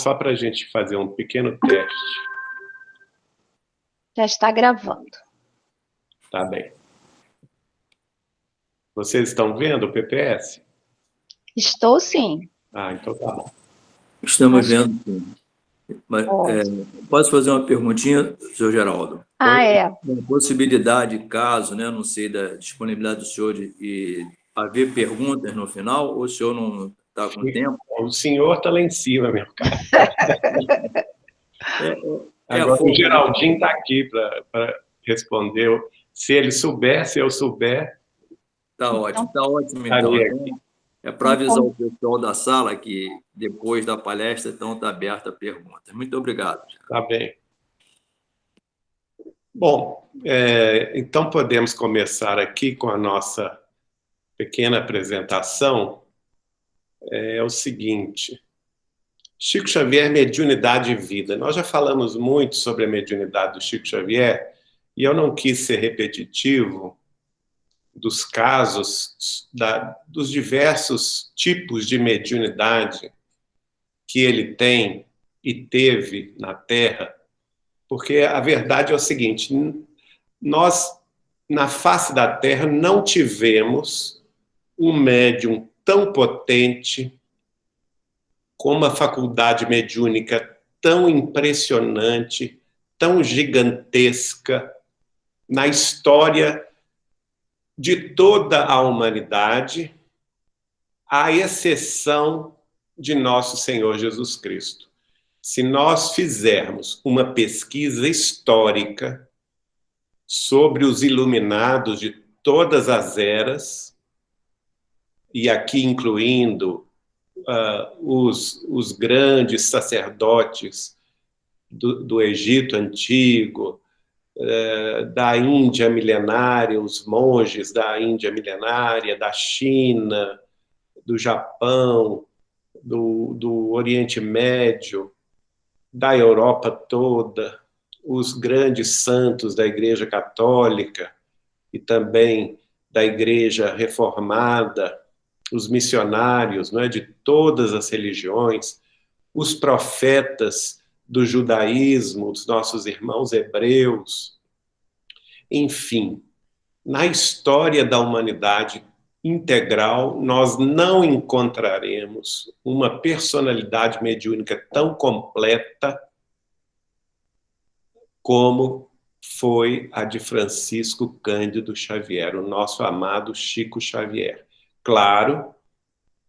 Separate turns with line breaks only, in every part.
só para a gente fazer um pequeno teste.
Já está gravando.
Tá bem. Vocês estão vendo o PPS?
Estou sim.
Ah, então tá bom.
Estamos vendo, sim. Mas, posso fazer uma perguntinha, senhor Geraldo? Uma possibilidade, caso, né, não sei da disponibilidade do senhor de haver perguntas no final, ou o senhor não está com tempo?
O senhor está lá em cima, meu cara. Agora, o Geraldinho está aqui para responder. Se ele souber, se eu souber...
Está ótimo, então. É para avisar o pessoal da sala que depois da palestra então está aberta a perguntas. Muito obrigado.
Tá bem. Bom, então podemos começar aqui com a nossa pequena apresentação. É o seguinte: Chico Xavier, mediunidade e vida. Nós já falamos muito sobre a mediunidade do Chico Xavier e eu não quis ser repetitivo dos casos, dos diversos tipos de mediunidade que ele tem e teve na Terra, porque a verdade é o seguinte: nós, na face da Terra, não tivemos um médium tão potente, com uma faculdade mediúnica tão impressionante, tão gigantesca, na história de toda a humanidade, à exceção de nosso Senhor Jesus Cristo. Se nós fizermos uma pesquisa histórica sobre os iluminados de todas as eras, e aqui incluindo os grandes sacerdotes do Egito Antigo, da Índia milenária, os monges da Índia milenária, da China, do Japão, do Oriente Médio, da Europa toda, os grandes santos da Igreja Católica e também da Igreja Reformada, os missionários, não é, de todas as religiões, os profetas do judaísmo, os nossos irmãos hebreus, enfim, na história da humanidade integral, nós não encontraremos uma personalidade mediúnica tão completa como foi a de Francisco Cândido Xavier, o nosso amado Chico Xavier. Claro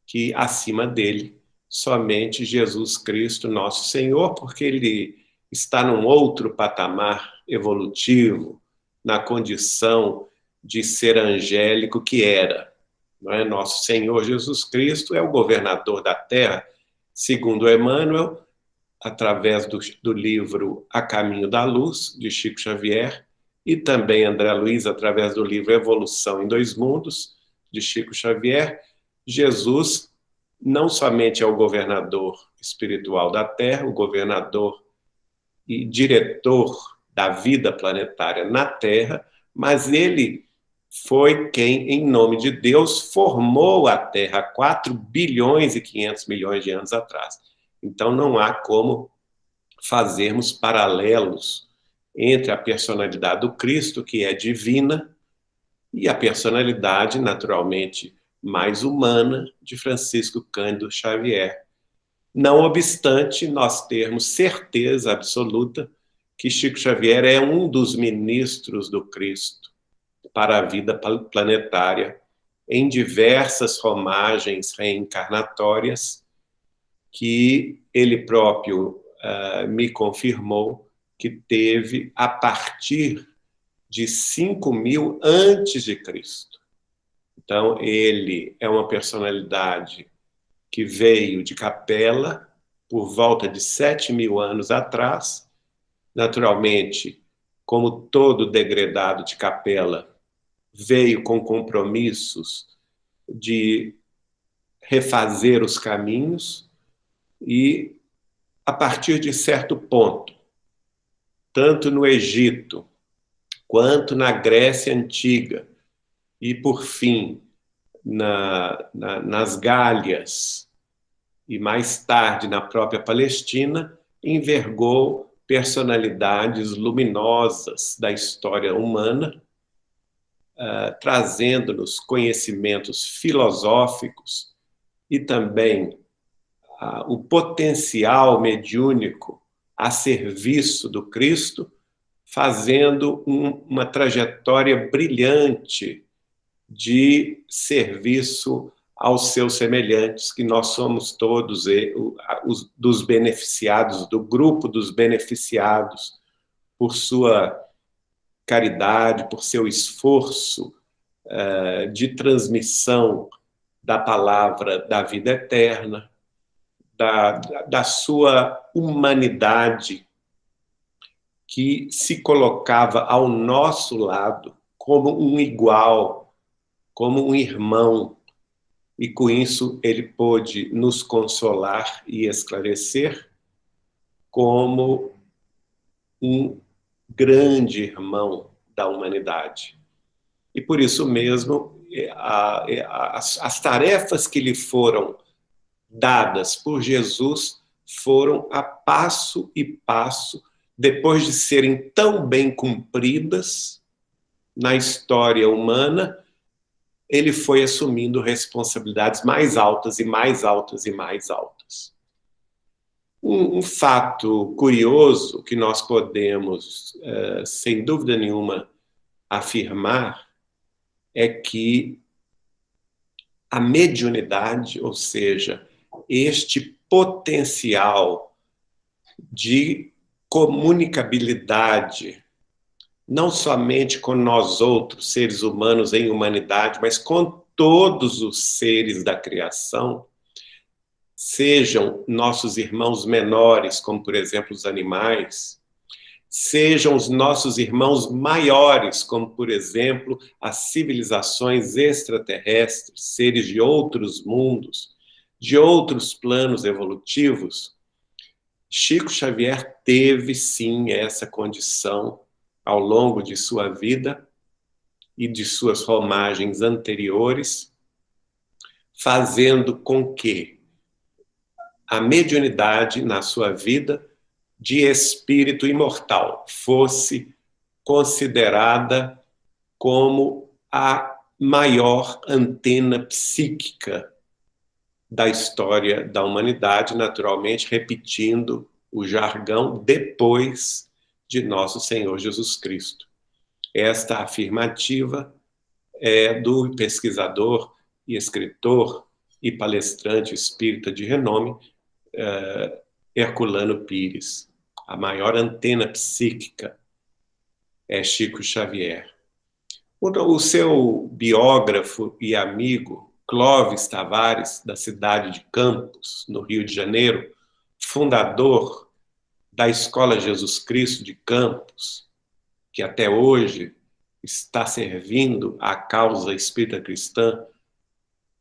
que acima dele somente Jesus Cristo, nosso Senhor, porque ele está num outro patamar evolutivo, na condição de ser angélico que era. Não é? Nosso Senhor Jesus Cristo é o governador da Terra, segundo Emmanuel, através do livro A Caminho da Luz, de Chico Xavier, e também André Luiz, através do livro Evolução em Dois Mundos, de Chico Xavier. Jesus não somente é o governador espiritual da Terra, o governador e diretor da vida planetária na Terra, mas ele foi quem, em nome de Deus, formou a Terra há 4 bilhões e 500 milhões de anos atrás. Então não há como fazermos paralelos entre a personalidade do Cristo, que é divina, e a personalidade, naturalmente, mais humana de Francisco Cândido Xavier. Não obstante nós termos certeza absoluta que Chico Xavier é um dos ministros do Cristo para a vida planetária, em diversas romagens reencarnatórias, que ele próprio me confirmou que teve a partir de 5.000 antes de Cristo. Então, ele é uma personalidade que veio de Capela por volta de 7.000 anos atrás. Naturalmente, como todo degredado de Capela, veio com compromissos de refazer os caminhos e, a partir de certo ponto, tanto no Egito quanto na Grécia Antiga e, por fim, nas Gálias, e mais tarde na própria Palestina, envergou personalidades luminosas da história humana, trazendo-nos conhecimentos filosóficos e também o potencial mediúnico a serviço do Cristo, fazendo uma trajetória brilhante de serviço aos seus semelhantes, que nós somos todos dos beneficiados, do grupo dos beneficiados, por sua caridade, por seu esforço de transmissão da palavra da vida eterna, da sua humanidade, que se colocava ao nosso lado como um igual, como um irmão, e com isso ele pôde nos consolar e esclarecer como um grande irmão da humanidade. E por isso mesmo, as tarefas que lhe foram dadas por Jesus foram a passo e passo, depois de serem tão bem cumpridas na história humana, ele foi assumindo responsabilidades mais altas e mais altas e mais altas. Um fato curioso que nós podemos, sem dúvida nenhuma, afirmar é que a mediunidade, ou seja, este potencial de comunicabilidade, não somente com nós outros, seres humanos em humanidade, mas com todos os seres da criação, sejam nossos irmãos menores, como, por exemplo, os animais, sejam os nossos irmãos maiores, como, por exemplo, as civilizações extraterrestres, seres de outros mundos, de outros planos evolutivos. Chico Xavier teve, sim, essa condição ao longo de sua vida e de suas romagens anteriores, fazendo com que a mediunidade na sua vida de espírito imortal fosse considerada como a maior antena psíquica da história da humanidade, naturalmente repetindo o jargão depois de nosso Senhor Jesus Cristo. Esta afirmativa é do pesquisador e escritor e palestrante espírita de renome, Herculano Pires. A maior antena psíquica é Chico Xavier. O seu biógrafo e amigo, Clóvis Tavares, da cidade de Campos, no Rio de Janeiro, fundador da Escola Jesus Cristo de Campos, que até hoje está servindo à causa espírita cristã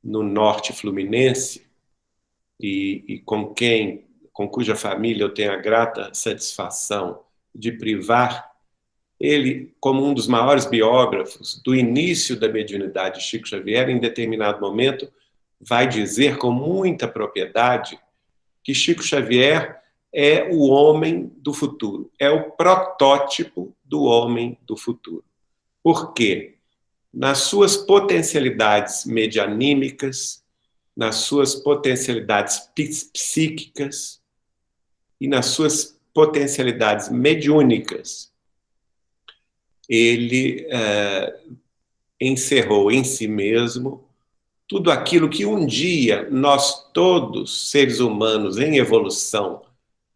no norte fluminense, e com cuja família eu tenho a grata satisfação de privar, ele, como um dos maiores biógrafos do início da mediunidade de Chico Xavier, em determinado momento, vai dizer com muita propriedade que Chico Xavier é o homem do futuro, é o protótipo do homem do futuro. Por quê? Nas suas potencialidades medianímicas, nas suas potencialidades psíquicas e nas suas potencialidades mediúnicas, ele encerrou em si mesmo tudo aquilo que um dia nós todos, seres humanos em evolução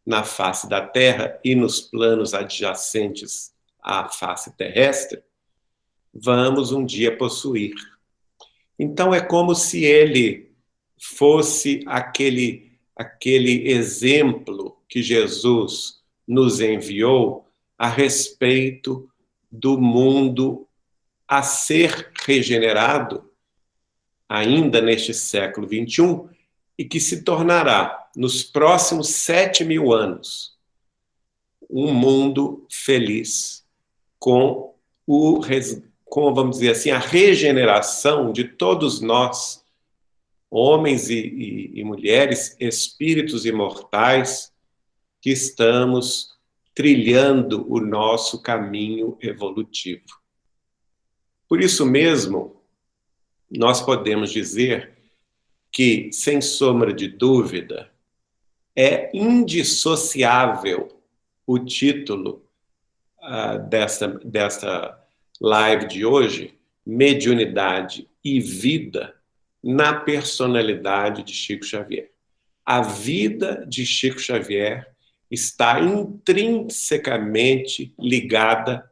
na face da Terra e nos planos adjacentes à face terrestre, vamos um dia possuir. Então é como se ele fosse aquele exemplo que Jesus nos enviou a respeito do mundo a ser regenerado ainda neste século XXI e que se tornará, nos próximos 7.000 anos, um mundo feliz com vamos dizer assim, a regeneração de todos nós homens e mulheres, espíritos imortais, que estamos trilhando o nosso caminho evolutivo. Por isso mesmo, nós podemos dizer que, sem sombra de dúvida, é indissociável o título desta live de hoje, Mediunidade e Vida na Personalidade de Chico Xavier. A vida de Chico Xavier está intrinsecamente ligada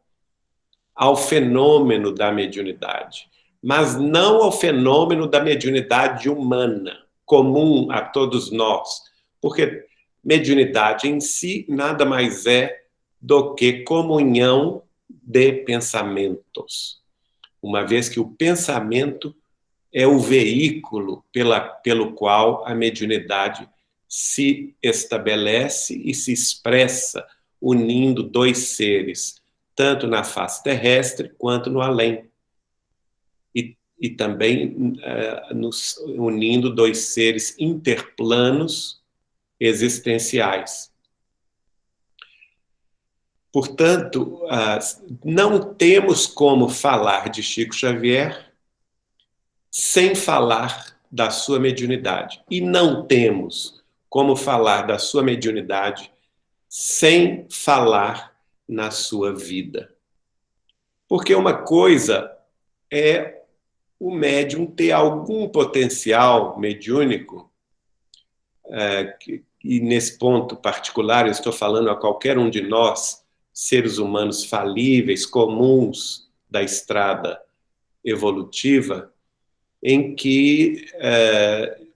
ao fenômeno da mediunidade, mas não ao fenômeno da mediunidade humana, comum a todos nós, porque mediunidade em si nada mais é do que comunhão de pensamentos, uma vez que o pensamento é o veículo pelo qual a mediunidade se estabelece e se expressa, unindo dois seres, tanto na face terrestre quanto no além. E também nos unindo dois seres interplanos existenciais. Portanto, não temos como falar de Chico Xavier sem falar da sua mediunidade. E não temos como falar da sua mediunidade sem falar na sua vida. Porque uma coisa é o médium ter algum potencial mediúnico, e nesse ponto particular eu estou falando a qualquer um de nós, seres humanos falíveis, comuns da estrada evolutiva, em que,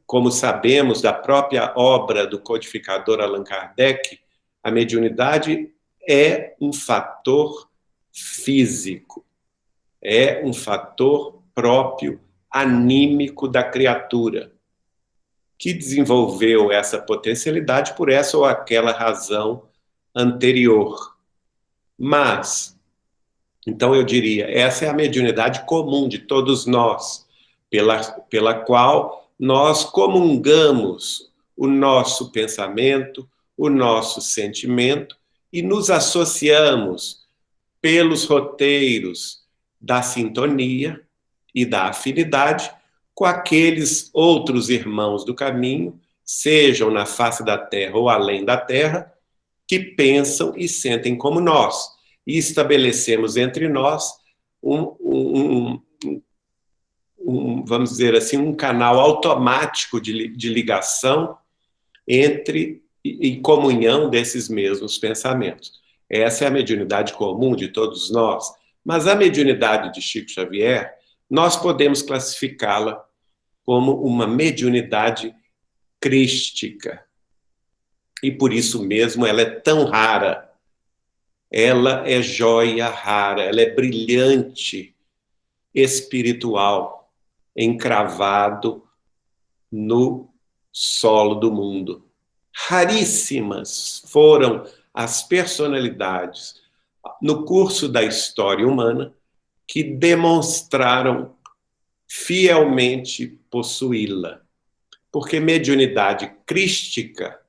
como sabemos da própria obra do codificador Allan Kardec, a mediunidade é um fator físico, é um fator próprio, anímico da criatura, que desenvolveu essa potencialidade por essa ou aquela razão anterior. Mas, então eu diria, essa é a mediunidade comum de todos nós, pela qual nós comungamos o nosso pensamento, o nosso sentimento e nos associamos pelos roteiros da sintonia e da afinidade com aqueles outros irmãos do caminho, sejam na face da terra ou além da terra, que pensam e sentem como nós. E estabelecemos entre nós vamos dizer assim, um canal automático de ligação e comunhão desses mesmos pensamentos. Essa é a mediunidade comum de todos nós. Mas a mediunidade de Chico Xavier, nós podemos classificá-la como uma mediunidade crística. E por isso mesmo ela é tão rara. Ela é joia rara, ela é brilhante, espiritual, encravado no solo do mundo. Raríssimas foram as personalidades no curso da história humana que demonstraram fielmente possuí-la. Porque mediunidade crística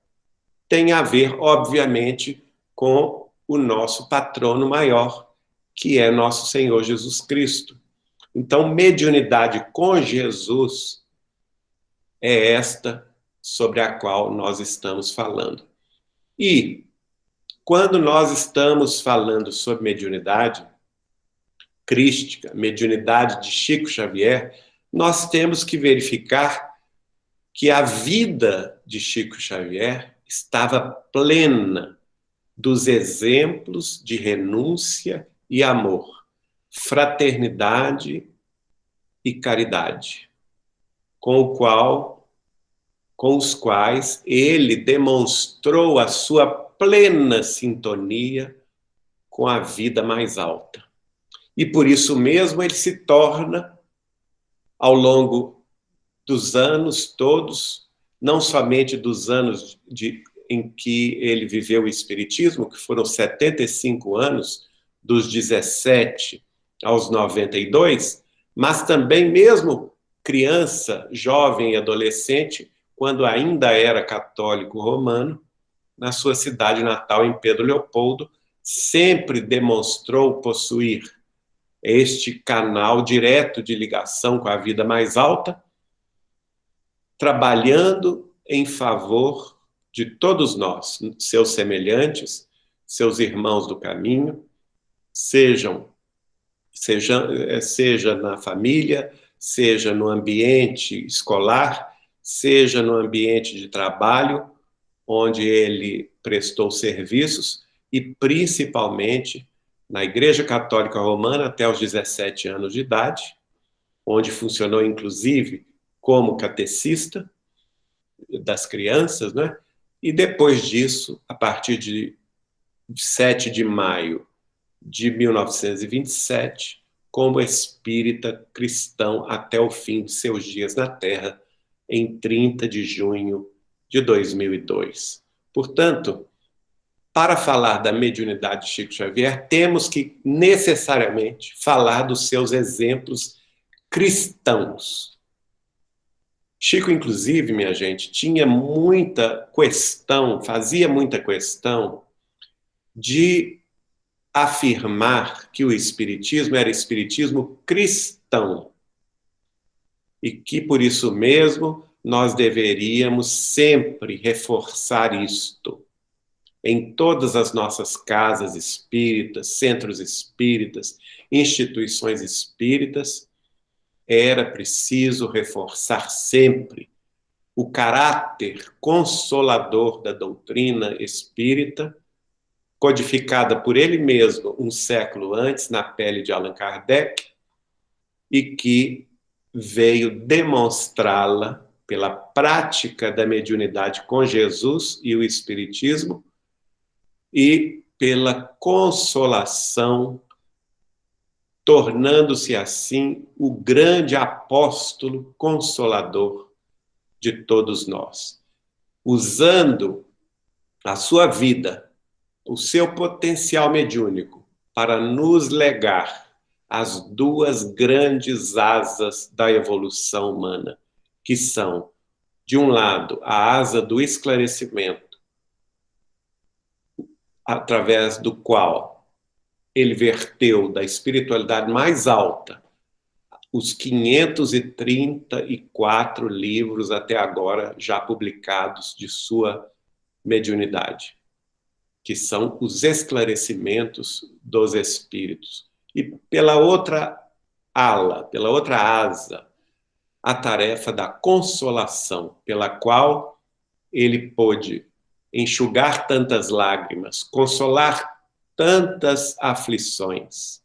tem a ver, obviamente, com o nosso patrono maior, que é nosso Senhor Jesus Cristo. Então, mediunidade com Jesus é esta sobre a qual nós estamos falando. E, quando nós estamos falando sobre mediunidade crística, mediunidade de Chico Xavier, nós temos que verificar que a vida de Chico Xavier estava plena dos exemplos de renúncia e amor, fraternidade e caridade, com os quais ele demonstrou a sua plena sintonia com a vida mais alta. E por isso mesmo ele se torna, ao longo dos anos todos, não somente dos anos em que ele viveu o Espiritismo, que foram 75 anos, dos 17 aos 92, mas também mesmo criança, jovem e adolescente, quando ainda era católico romano, na sua cidade natal, em Pedro Leopoldo, sempre demonstrou possuir este canal direto de ligação com a vida mais alta, trabalhando em favor de todos nós, seus semelhantes, seus irmãos do caminho, seja na família, seja no ambiente escolar, seja no ambiente de trabalho, onde ele prestou serviços, e principalmente na Igreja Católica Romana até os 17 anos de idade, onde funcionou inclusive como catecista das crianças, né? E depois disso, a partir de 7 de maio de 1927, como espírita cristão até o fim de seus dias na Terra, em 30 de junho de 2002. Portanto, para falar da mediunidade de Chico Xavier, temos que necessariamente falar dos seus exemplos cristãos. Chico, inclusive, minha gente, tinha muita questão, fazia muita questão de afirmar que o espiritismo era espiritismo cristão e que, por isso mesmo, nós deveríamos sempre reforçar isto. Em todas as nossas casas espíritas, centros espíritas, instituições espíritas, era preciso reforçar sempre o caráter consolador da doutrina espírita, codificada por ele mesmo um século antes, na pele de Allan Kardec, e que veio demonstrá-la pela prática da mediunidade com Jesus e o Espiritismo, e pela consolação, tornando-se assim o grande apóstolo consolador de todos nós, usando a sua vida, o seu potencial mediúnico, para nos legar as duas grandes asas da evolução humana, que são, de um lado, a asa do esclarecimento, através do qual ele verteu da espiritualidade mais alta os 534 livros até agora já publicados de sua mediunidade, que são os esclarecimentos dos espíritos. E pela outra ala, pela outra asa, a tarefa da consolação, pela qual ele pôde enxugar tantas lágrimas, consolar tantas aflições,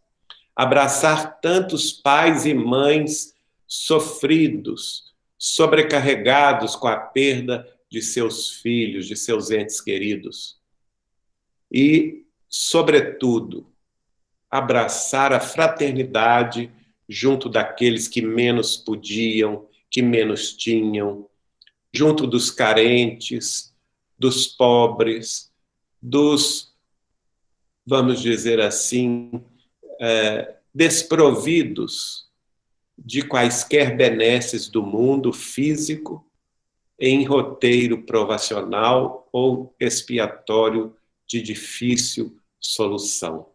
abraçar tantos pais e mães sofridos, sobrecarregados com a perda de seus filhos, de seus entes queridos. E, sobretudo, abraçar a fraternidade junto daqueles que menos podiam, que menos tinham, junto dos carentes, dos pobres, dos, vamos dizer assim, desprovidos de quaisquer benesses do mundo físico, em roteiro provacional ou expiatório de difícil solução.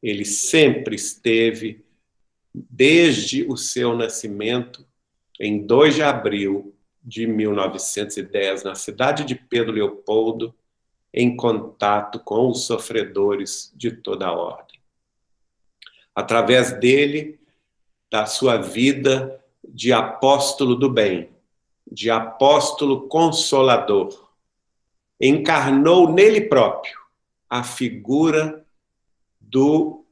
Ele sempre esteve, desde o seu nascimento, em 2 de abril de 1910, na cidade de Pedro Leopoldo, em contato com os sofredores de toda a ordem. Através dele, da sua vida de apóstolo do bem, de apóstolo consolador, encarnou nele próprio a figura do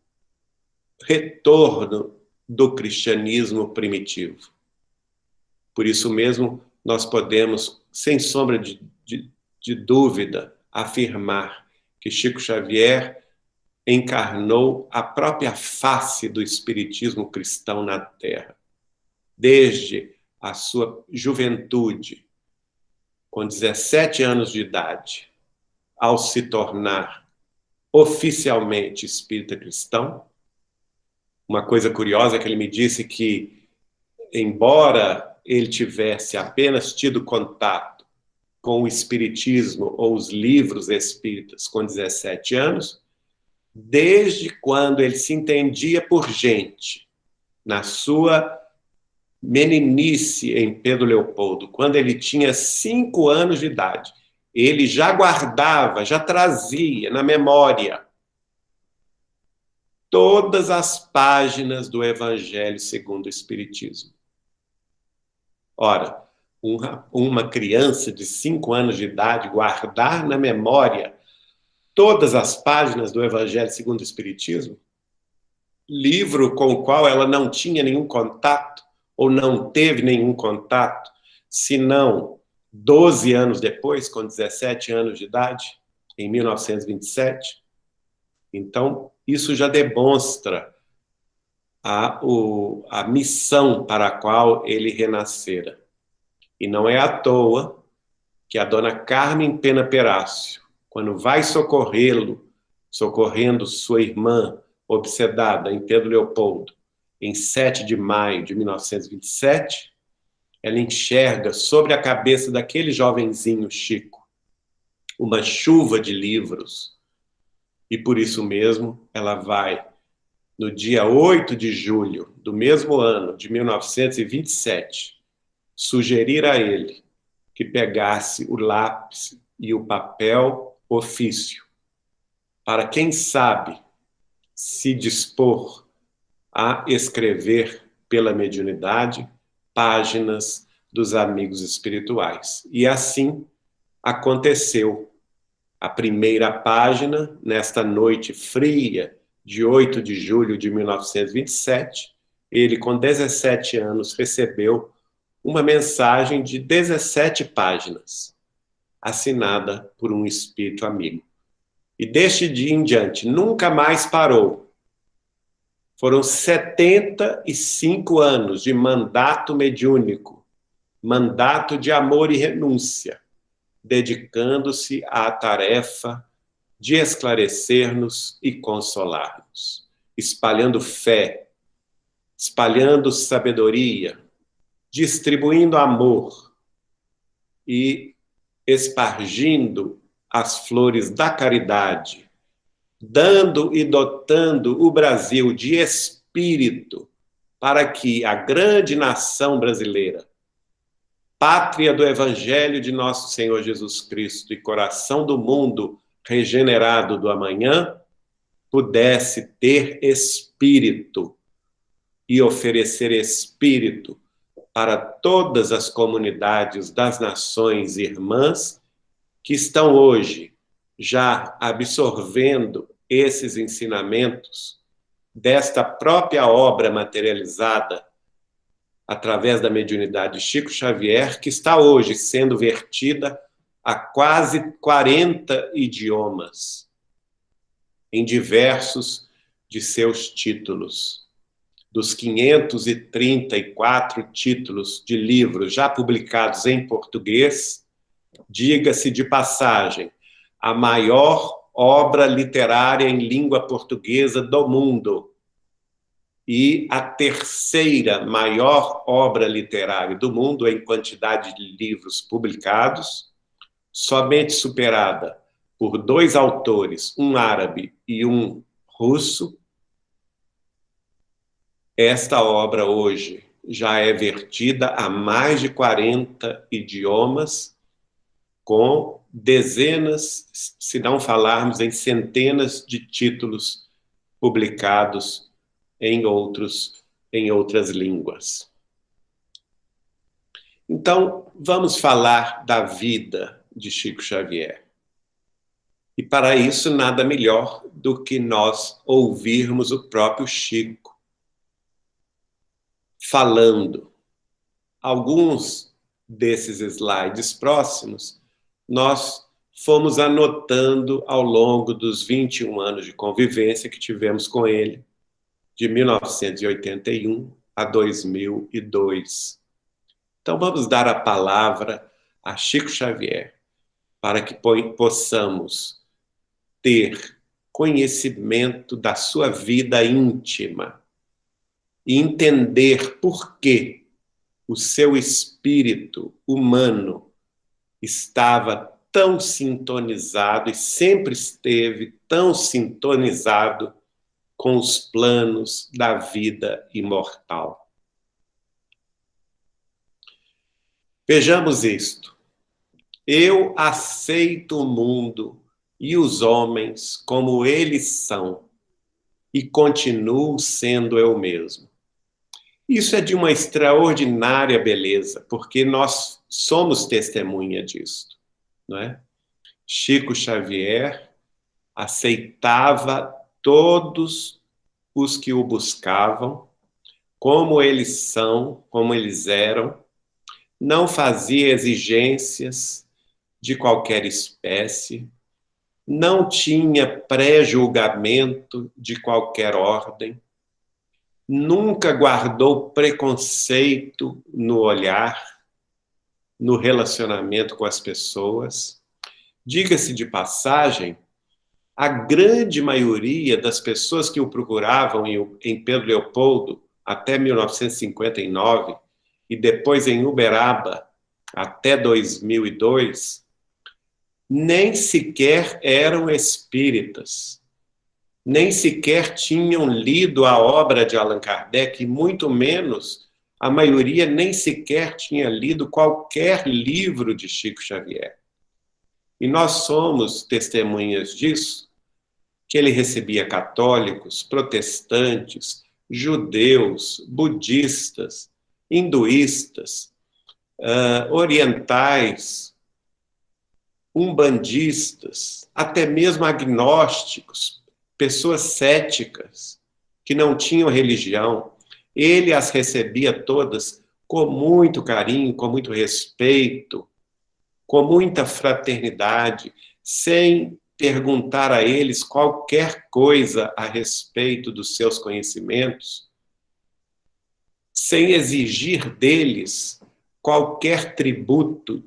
retorno do cristianismo primitivo. Por isso mesmo, nós podemos, sem sombra de dúvida, afirmar que Chico Xavier encarnou a própria face do espiritismo cristão na Terra. Desde a sua juventude, com 17 anos de idade, ao se tornar oficialmente espírita cristão. Uma coisa curiosa é que ele me disse que embora ele tivesse apenas tido contato com o espiritismo ou os livros espíritas com 17 anos, desde quando ele se entendia por gente, na sua meninice em Pedro Leopoldo, quando ele tinha 5 anos de idade, ele já guardava, já trazia na memória todas as páginas do Evangelho segundo o Espiritismo. Ora, uma criança de 5 anos de idade guardar na memória todas as páginas do Evangelho segundo o Espiritismo, livro com o qual ela não tinha nenhum contato, ou não teve nenhum contato, senão 12 anos depois, com 17 anos de idade, em 1927. Então, isso já demonstra a missão para a qual ele renascera. E não é à toa que a dona Carmen Pena Perácio, quando vai socorrê-lo, socorrendo sua irmã obsedada em Pedro Leopoldo, em 7 de maio de 1927, ela enxerga sobre a cabeça daquele jovenzinho Chico uma chuva de livros. E por isso mesmo ela vai, no dia 8 de julho do mesmo ano, de 1927, sugerir a ele que pegasse o lápis e o papel ofício, para, quem sabe, se dispor a escrever pela mediunidade páginas dos amigos espirituais. E assim aconteceu. A primeira página, nesta noite fria de 8 de julho de 1927, ele, com 17 anos, recebeu uma mensagem de 17 páginas, assinada por um espírito amigo. E deste dia em diante, nunca mais parou. Foram 75 anos de mandato mediúnico, mandato de amor e renúncia, dedicando-se à tarefa de esclarecer-nos e consolar-nos, espalhando fé, espalhando sabedoria, distribuindo amor e espargindo as flores da caridade, dando e dotando o Brasil de espírito para que a grande nação brasileira, pátria do Evangelho de nosso Senhor Jesus Cristo e coração do mundo regenerado do amanhã, pudesse ter espírito e oferecer espírito para todas as comunidades das nações irmãs que estão hoje já absorvendo esses ensinamentos desta própria obra materializada através da mediunidade de Chico Xavier, que está hoje sendo vertida a quase 40 idiomas, em diversos de seus títulos. Dos 534 títulos de livros já publicados em português, diga-se de passagem, a maior obra literária em língua portuguesa do mundo e a terceira maior obra literária do mundo em quantidade de livros publicados, somente superada por 2 autores, um árabe e um russo. Esta obra hoje já é vertida a mais de 40 idiomas, com dezenas, se não falarmos em centenas de títulos publicados em outras línguas. Então, vamos falar da vida de Chico Xavier. E para isso, nada melhor do que nós ouvirmos o próprio Chico falando. Alguns desses slides próximos, nós fomos anotando ao longo dos 21 anos de convivência que tivemos com ele, de 1981 a 2002. Então, vamos dar a palavra a Chico Xavier, para que possamos ter conhecimento da sua vida íntima e entender por que o seu espírito humano estava tão sintonizado e sempre esteve tão sintonizado com os planos da vida imortal. Vejamos isto. Eu aceito o mundo e os homens como eles são e continuo sendo eu mesmo. Isso é de uma extraordinária beleza, porque nós somos testemunha disso, não é? Chico Xavier aceitava todos os que o buscavam, como eles são, como eles eram, não fazia exigências de qualquer espécie, não tinha pré-julgamento de qualquer ordem, nunca guardou preconceito no olhar, no relacionamento com as pessoas. Diga-se de passagem, a grande maioria das pessoas que o procuravam em Pedro Leopoldo até 1959 e depois em Uberaba até 2002, nem sequer eram espíritas, nem sequer tinham lido a obra de Allan Kardec, e muito menos, a maioria nem sequer tinha lido qualquer livro de Chico Xavier. E nós somos testemunhas disso, que ele recebia católicos, protestantes, judeus, budistas, hinduístas, orientais, umbandistas, até mesmo agnósticos, pessoas céticas, que não tinham religião. Ele as recebia todas com muito carinho, com muito respeito, com muita fraternidade, sem perguntar a eles qualquer coisa a respeito dos seus conhecimentos, sem exigir deles qualquer tributo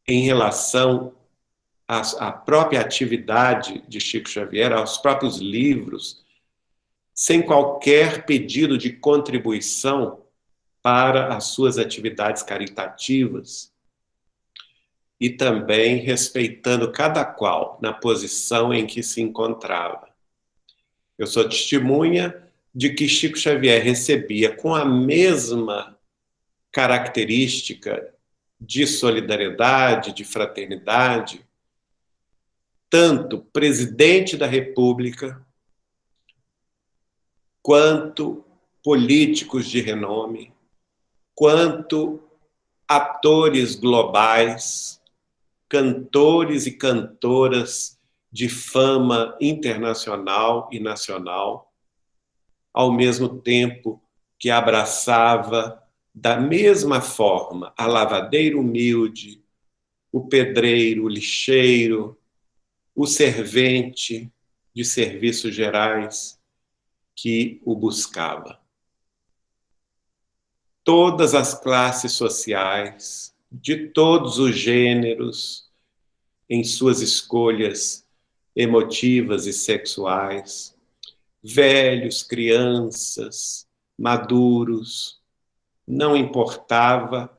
em relação à própria atividade de Chico Xavier, aos próprios livros, sem qualquer pedido de contribuição para as suas atividades caritativas, e também respeitando cada qual na posição em que se encontrava. Eu sou testemunha de que Chico Xavier recebia com a mesma característica de solidariedade, de fraternidade, tanto presidente da República, quanto políticos de renome, quanto atores globais, cantores e cantoras de fama internacional e nacional, ao mesmo tempo que abraçava da mesma forma a lavadeira humilde, o pedreiro, o lixeiro, o servente de serviços gerais que o buscava. Todas as classes sociais, de todos os gêneros, em suas escolhas emotivas e sexuais, velhos, crianças, maduros, não importava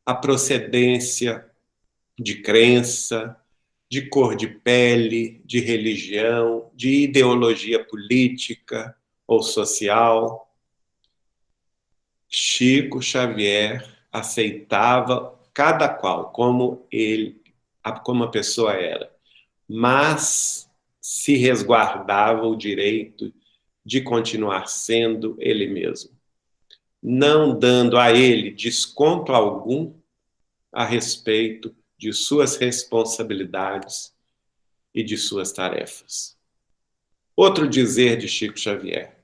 a procedência de crença, de cor de pele, de religião, de ideologia política ou social. Chico Xavier aceitava cada qual como a pessoa era, mas se resguardava o direito de continuar sendo ele mesmo, não dando a ele desconto algum a respeito de suas responsabilidades e de suas tarefas. Outro dizer de Chico Xavier.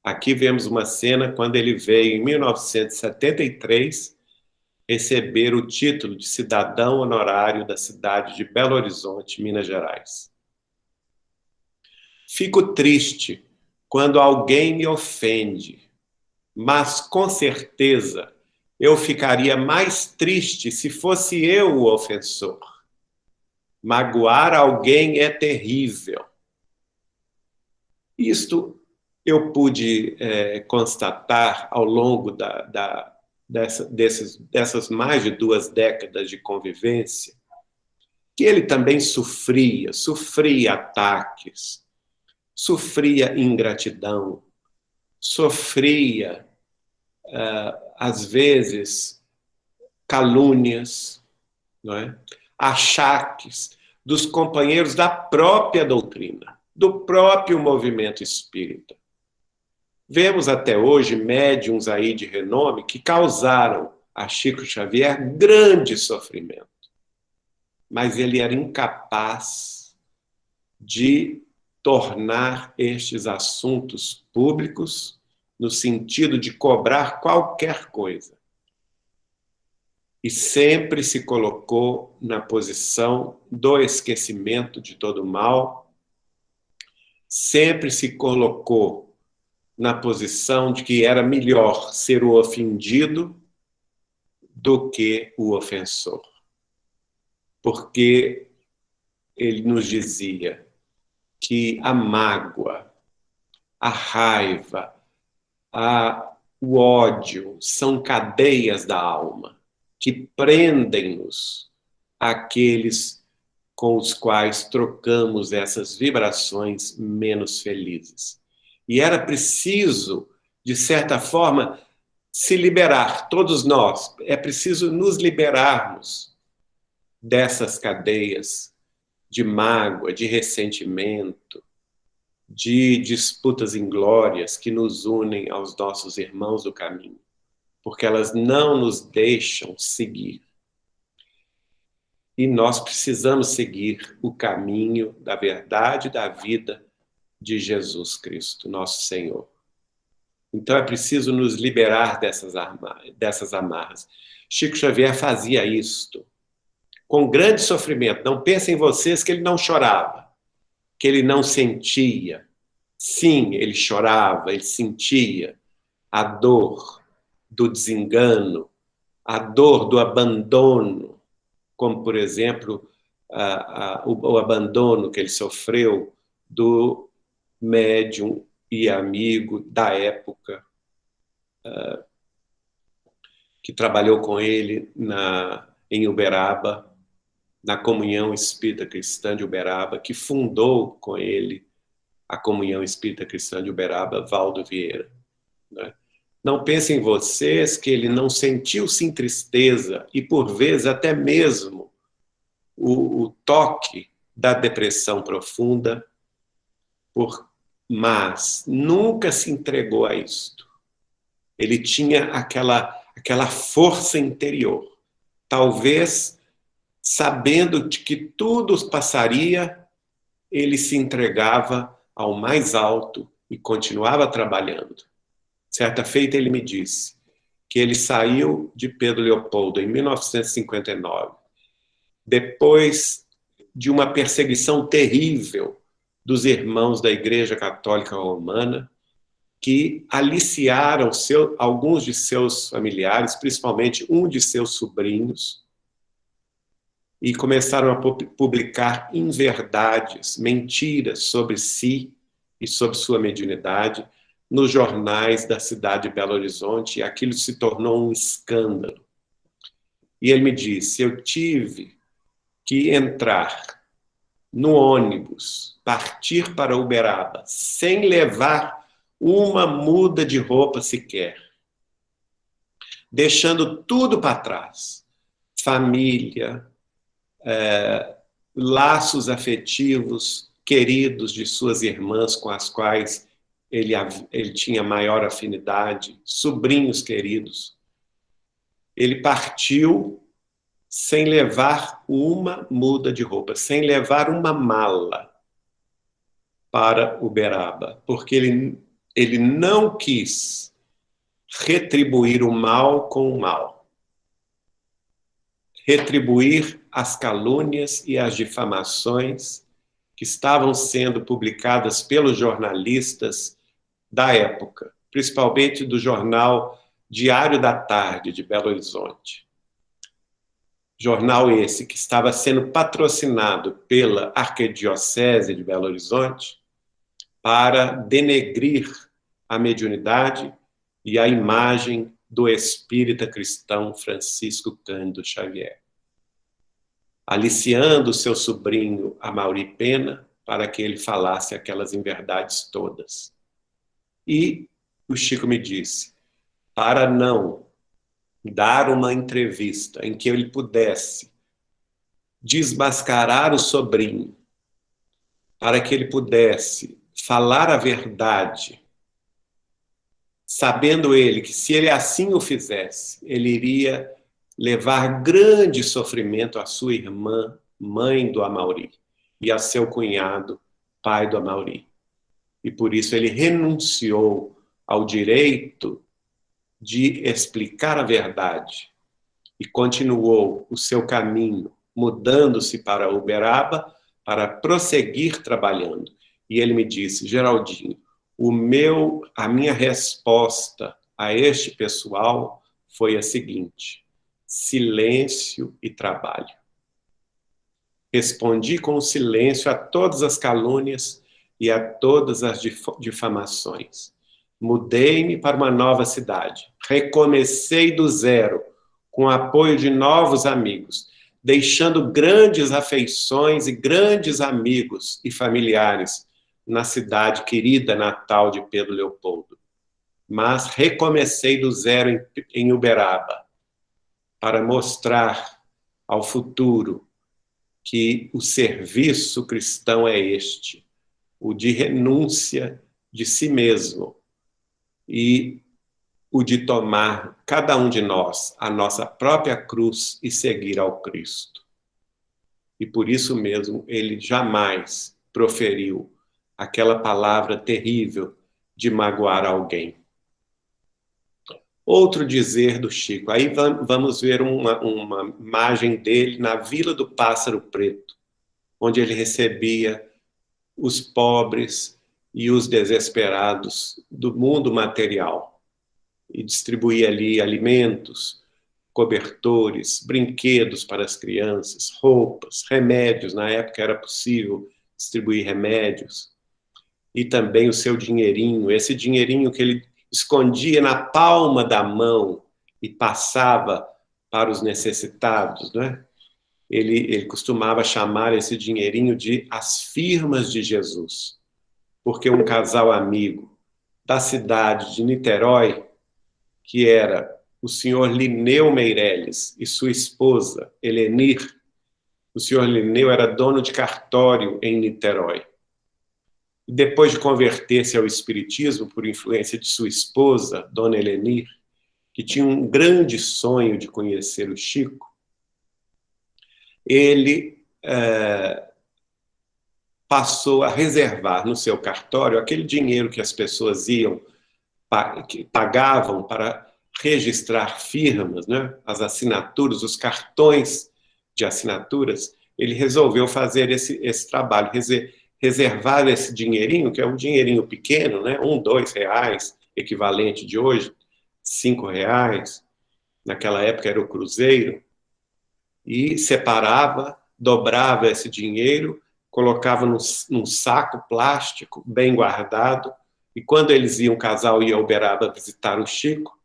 Aqui vemos uma cena quando ele veio, em 1973, receber o título de cidadão honorário da cidade de Belo Horizonte, Minas Gerais. Fico triste quando alguém me ofende, mas com certeza eu ficaria mais triste se fosse eu o ofensor. Magoar alguém é terrível. Isto eu pude constatar ao longo dessas mais de 2 décadas de convivência que ele também sofria ataques, sofria ingratidão, sofria, às vezes, calúnias, não é? Achaques dos companheiros da própria doutrina, do próprio movimento espírita. Vemos até hoje médiuns aí de renome que causaram a Chico Xavier grande sofrimento, mas ele era incapaz de tornar estes assuntos públicos no sentido de cobrar qualquer coisa. E sempre se colocou na posição do esquecimento de todo mal, sempre se colocou na posição de que era melhor ser o ofendido do que o ofensor. Porque ele nos dizia que a mágoa, a raiva, o ódio são cadeias da alma que prendem-nos àqueles com os quais trocamos essas vibrações menos felizes. E era preciso, de certa forma, se liberar, todos nós. É preciso nos liberarmos dessas cadeias de mágoa, de ressentimento, de disputas inglórias que nos unem aos nossos irmãos do caminho, porque elas não nos deixam seguir. E nós precisamos seguir o caminho da verdade e da vida de Jesus Cristo, nosso Senhor. Então é preciso nos liberar dessas amarras. Chico Xavier fazia isto com grande sofrimento. Não pensem vocês que ele não chorava, que ele não sentia. Sim, ele chorava, ele sentia a dor do desengano, a dor do abandono, como, por exemplo, o abandono que ele sofreu do médium e amigo da época, que trabalhou com ele em Uberaba, na Comunhão Espírita Cristã de Uberaba, que fundou com ele a Comunhão Espírita Cristã de Uberaba, Valdo Vieira. Né? Não pensem vocês que ele não sentiu sim tristeza e, por vezes, até mesmo o toque da depressão profunda, mas nunca se entregou a isto. Ele tinha aquela força interior, talvez sabendo de que tudo passaria, ele se entregava ao mais alto e continuava trabalhando. Certa feita ele me disse que ele saiu de Pedro Leopoldo em 1959, depois de uma perseguição terrível dos irmãos da Igreja Católica Romana, que aliciaram alguns de seus familiares, principalmente um de seus sobrinhos, e começaram a publicar inverdades, mentiras sobre si e sobre sua mediunidade nos jornais da cidade de Belo Horizonte, e aquilo se tornou um escândalo. E ele me disse, eu tive que entrar no ônibus, partir para Uberaba, sem levar uma muda de roupa sequer, deixando tudo para trás, família, laços afetivos queridos de suas irmãs com as quais ele tinha maior afinidade, sobrinhos queridos. Ele partiu sem levar uma muda de roupa, sem levar uma mala para Uberaba, porque ele não quis retribuir o mal com o mal, retribuir as calúnias e as difamações que estavam sendo publicadas pelos jornalistas da época, principalmente do jornal Diário da Tarde, de Belo Horizonte. Jornal esse que estava sendo patrocinado pela Arquidiocese de Belo Horizonte para denegrir a mediunidade e a imagem do espírita cristão Francisco Cândido Xavier, aliciando seu sobrinho Amaury Pena para que ele falasse aquelas inverdades todas. E o Chico me disse, para não dar uma entrevista em que ele pudesse desmascarar o sobrinho, para que ele pudesse falar a verdade, sabendo ele que se ele assim o fizesse, ele iria levar grande sofrimento à sua irmã, mãe do Amaury, e a seu cunhado, pai do Amaury. E por isso ele renunciou ao direito de explicar a verdade e continuou o seu caminho, mudando-se para Uberaba para prosseguir trabalhando. E ele me disse, Geraldinho, a minha resposta a este pessoal foi a seguinte: silêncio e trabalho. Respondi com silêncio a todas as calúnias e a todas as difamações. Mudei-me para uma nova cidade. Recomecei do zero, com o apoio de novos amigos, deixando grandes afeições e grandes amigos e familiares na cidade querida natal de Pedro Leopoldo. Mas recomecei do zero em Uberaba, para mostrar ao futuro que o serviço cristão é este, o de renúncia de si mesmo e o de tomar, cada um de nós, a nossa própria cruz e seguir ao Cristo. E por isso mesmo ele jamais proferiu aquela palavra terrível de magoar alguém. Outro dizer do Chico, aí vamos ver uma imagem dele na Vila do Pássaro Preto, onde ele recebia os pobres e os desesperados do mundo material e distribuía ali alimentos, cobertores, brinquedos para as crianças, roupas, remédios, na época era possível distribuir remédios, e também o seu dinheirinho, esse dinheirinho que ele escondia na palma da mão e passava para os necessitados, né? Ele costumava chamar esse dinheirinho de as firmas de Jesus, porque um casal amigo da cidade de Niterói, que era o senhor Lineu Meireles e sua esposa, Helenir, o senhor Lineu era dono de cartório em Niterói. E depois de converter-se ao espiritismo por influência de sua esposa, dona Helenir, que tinha um grande sonho de conhecer o Chico, ele passou a reservar no seu cartório aquele dinheiro que as pessoas que pagavam para registrar firmas, né? As assinaturas, os cartões de assinaturas. Ele resolveu fazer esse trabalho, reservar esse dinheirinho, que é um dinheirinho pequeno, né? R$1, R$2, equivalente de hoje, R$5, naquela época era o cruzeiro, e separava, dobrava esse dinheiro, colocava num saco plástico, bem guardado, e quando o casal ia a Uberaba visitar o Chico,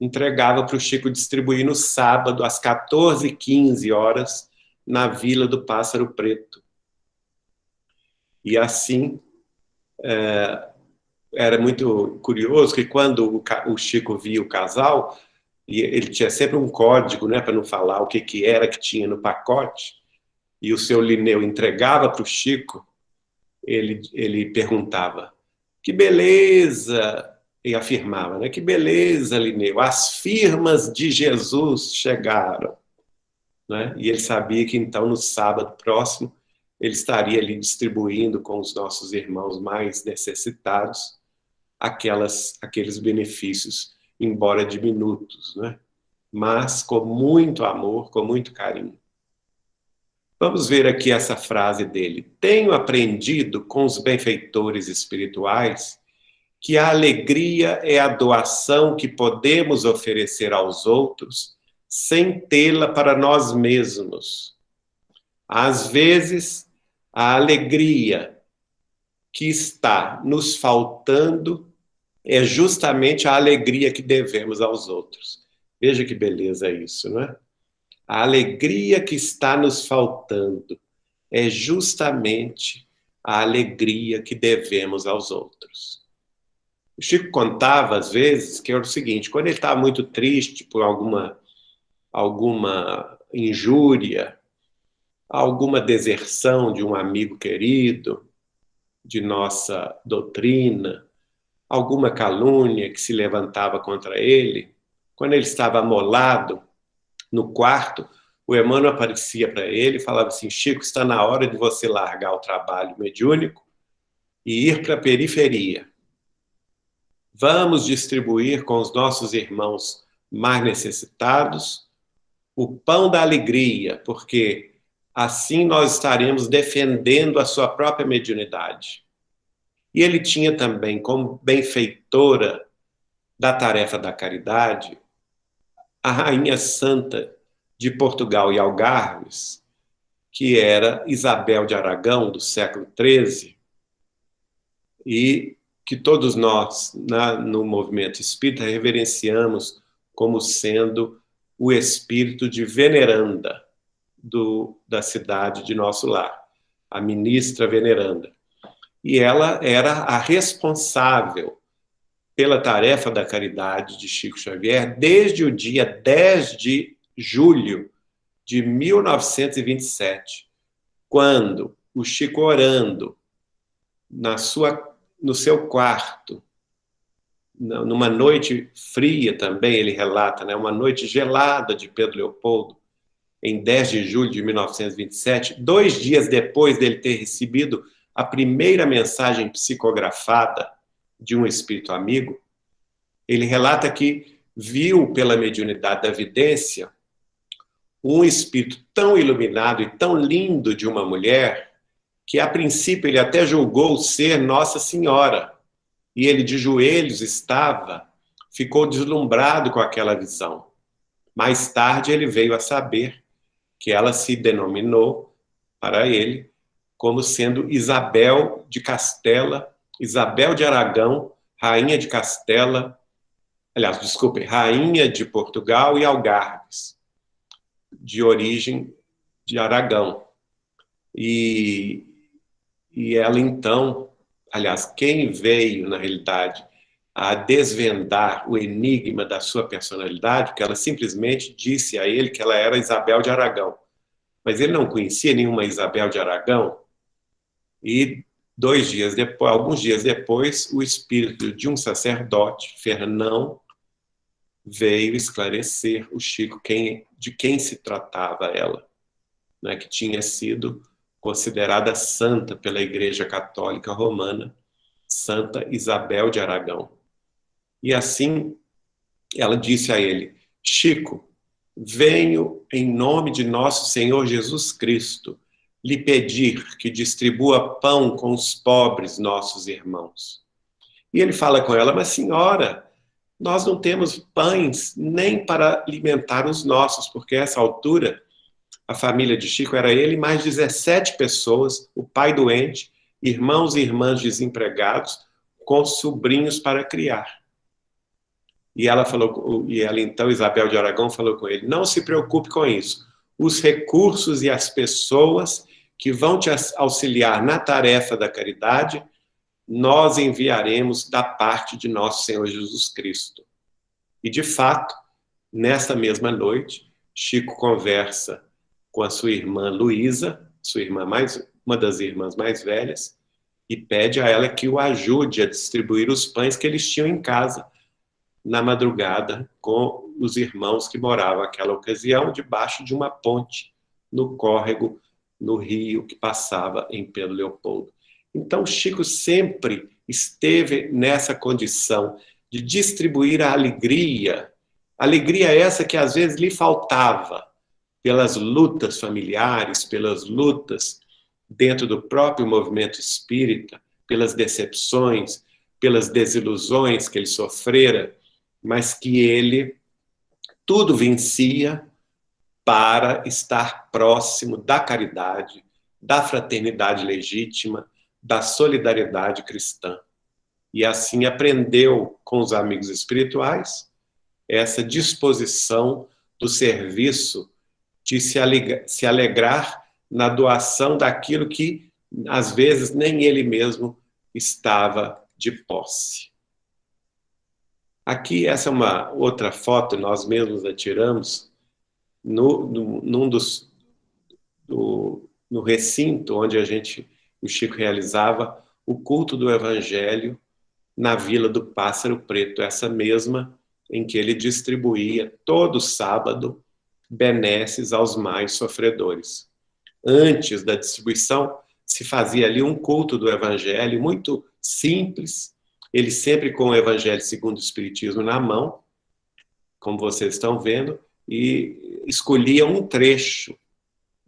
entregava para o Chico distribuir no sábado, às 14h15, na Vila do Pássaro Preto. E assim, era muito curioso que quando o Chico via o casal, e ele tinha sempre um código, né, para não falar o que era que tinha no pacote, e o seu Lineu entregava para o Chico, ele perguntava, que beleza, e afirmava, né, que beleza, Lineu, as firmas de Jesus chegaram. Né? E ele sabia que então no sábado próximo ele estaria ali distribuindo com os nossos irmãos mais necessitados aqueles benefícios, embora diminutos, né? Mas com muito amor, com muito carinho. Vamos ver aqui essa frase dele. Tenho aprendido com os benfeitores espirituais que a alegria é a doação que podemos oferecer aos outros sem tê-la para nós mesmos. Às vezes, a alegria que está nos faltando é justamente a alegria que devemos aos outros. Veja que beleza isso, não é? A alegria que está nos faltando é justamente a alegria que devemos aos outros. O Chico contava, às vezes, que era o seguinte, quando ele estava muito triste por alguma injúria, alguma deserção de um amigo querido, de nossa doutrina, alguma calúnia que se levantava contra ele, quando ele estava amolado no quarto, o Emmanuel aparecia para ele e falava assim: Chico, está na hora de você largar o trabalho mediúnico e ir para a periferia. Vamos distribuir com os nossos irmãos mais necessitados o pão da alegria, porque assim nós estaremos defendendo a sua própria mediunidade. E ele tinha também, como benfeitora da tarefa da caridade, a Rainha Santa de Portugal e Algarves, que era Isabel de Aragão, do século XIII, e que todos nós, no movimento espírita, reverenciamos como sendo o espírito de veneranda da cidade de nosso lar, a ministra veneranda. E ela era a responsável pela tarefa da caridade de Chico Xavier desde o dia 10 de julho de 1927, quando o Chico, orando no seu quarto, numa noite fria também, ele relata, né, uma noite gelada de Pedro Leopoldo, em 10 de julho de 1927, 2 dias depois dele ter recebido a primeira mensagem psicografada de um espírito amigo, ele relata que viu pela mediunidade da vidência um espírito tão iluminado e tão lindo de uma mulher que, a princípio, ele até julgou ser Nossa Senhora. E ele, de joelhos, ficou deslumbrado com aquela visão. Mais tarde, ele veio a saber que ela se denominou, para ele, como sendo Isabel de Castela, Isabel de Aragão, rainha de Castela, aliás, desculpe, rainha de Portugal e Algarves, de origem de Aragão. E ela, então, aliás, quem veio, na realidade, a desvendar o enigma da sua personalidade, porque ela simplesmente disse a ele que ela era Isabel de Aragão. Mas ele não conhecia nenhuma Isabel de Aragão. E alguns dias depois, o espírito de um sacerdote, Fernão, veio esclarecer o Chico de quem se tratava ela, né, que tinha sido considerada santa pela Igreja Católica Romana, Santa Isabel de Aragão. E assim, ela disse a ele: Chico, venho em nome de nosso Senhor Jesus Cristo lhe pedir que distribua pão com os pobres nossos irmãos. E ele fala com ela: mas senhora, nós não temos pães nem para alimentar os nossos, porque a essa altura a família de Chico era ele e mais 17 pessoas, o pai doente, irmãos e irmãs desempregados, com sobrinhos para criar. E ela então, Isabel de Aragão, falou com ele: não se preocupe com isso. Os recursos e as pessoas que vão te auxiliar na tarefa da caridade, nós enviaremos da parte de nosso Senhor Jesus Cristo. E, de fato, nesta mesma noite, Chico conversa com a sua irmã Luísa, uma das irmãs mais velhas, e pede a ela que o ajude a distribuir os pães que eles tinham em casa, na madrugada, com os irmãos que moravam naquela ocasião debaixo de uma ponte, no córrego, no rio que passava em Pedro Leopoldo. Então, Chico sempre esteve nessa condição de distribuir a alegria essa que às vezes lhe faltava, pelas lutas familiares, pelas lutas dentro do próprio movimento espírita, pelas decepções, pelas desilusões que ele sofrera, mas que ele tudo vencia para estar próximo da caridade, da fraternidade legítima, da solidariedade cristã. e assim aprendeu com os amigos espirituais essa disposição do serviço de se alegrar na doação daquilo que, às vezes, nem ele mesmo estava de posse. Aqui, essa é uma outra foto, nós mesmos a tiramos, no recinto onde o Chico realizava o culto do Evangelho na Vila do Pássaro Preto, essa mesma em que ele distribuía todo sábado benesses aos mais sofredores. Antes da distribuição, se fazia ali um culto do Evangelho muito simples, ele sempre com o Evangelho segundo o Espiritismo na mão, como vocês estão vendo, e escolhia um trecho,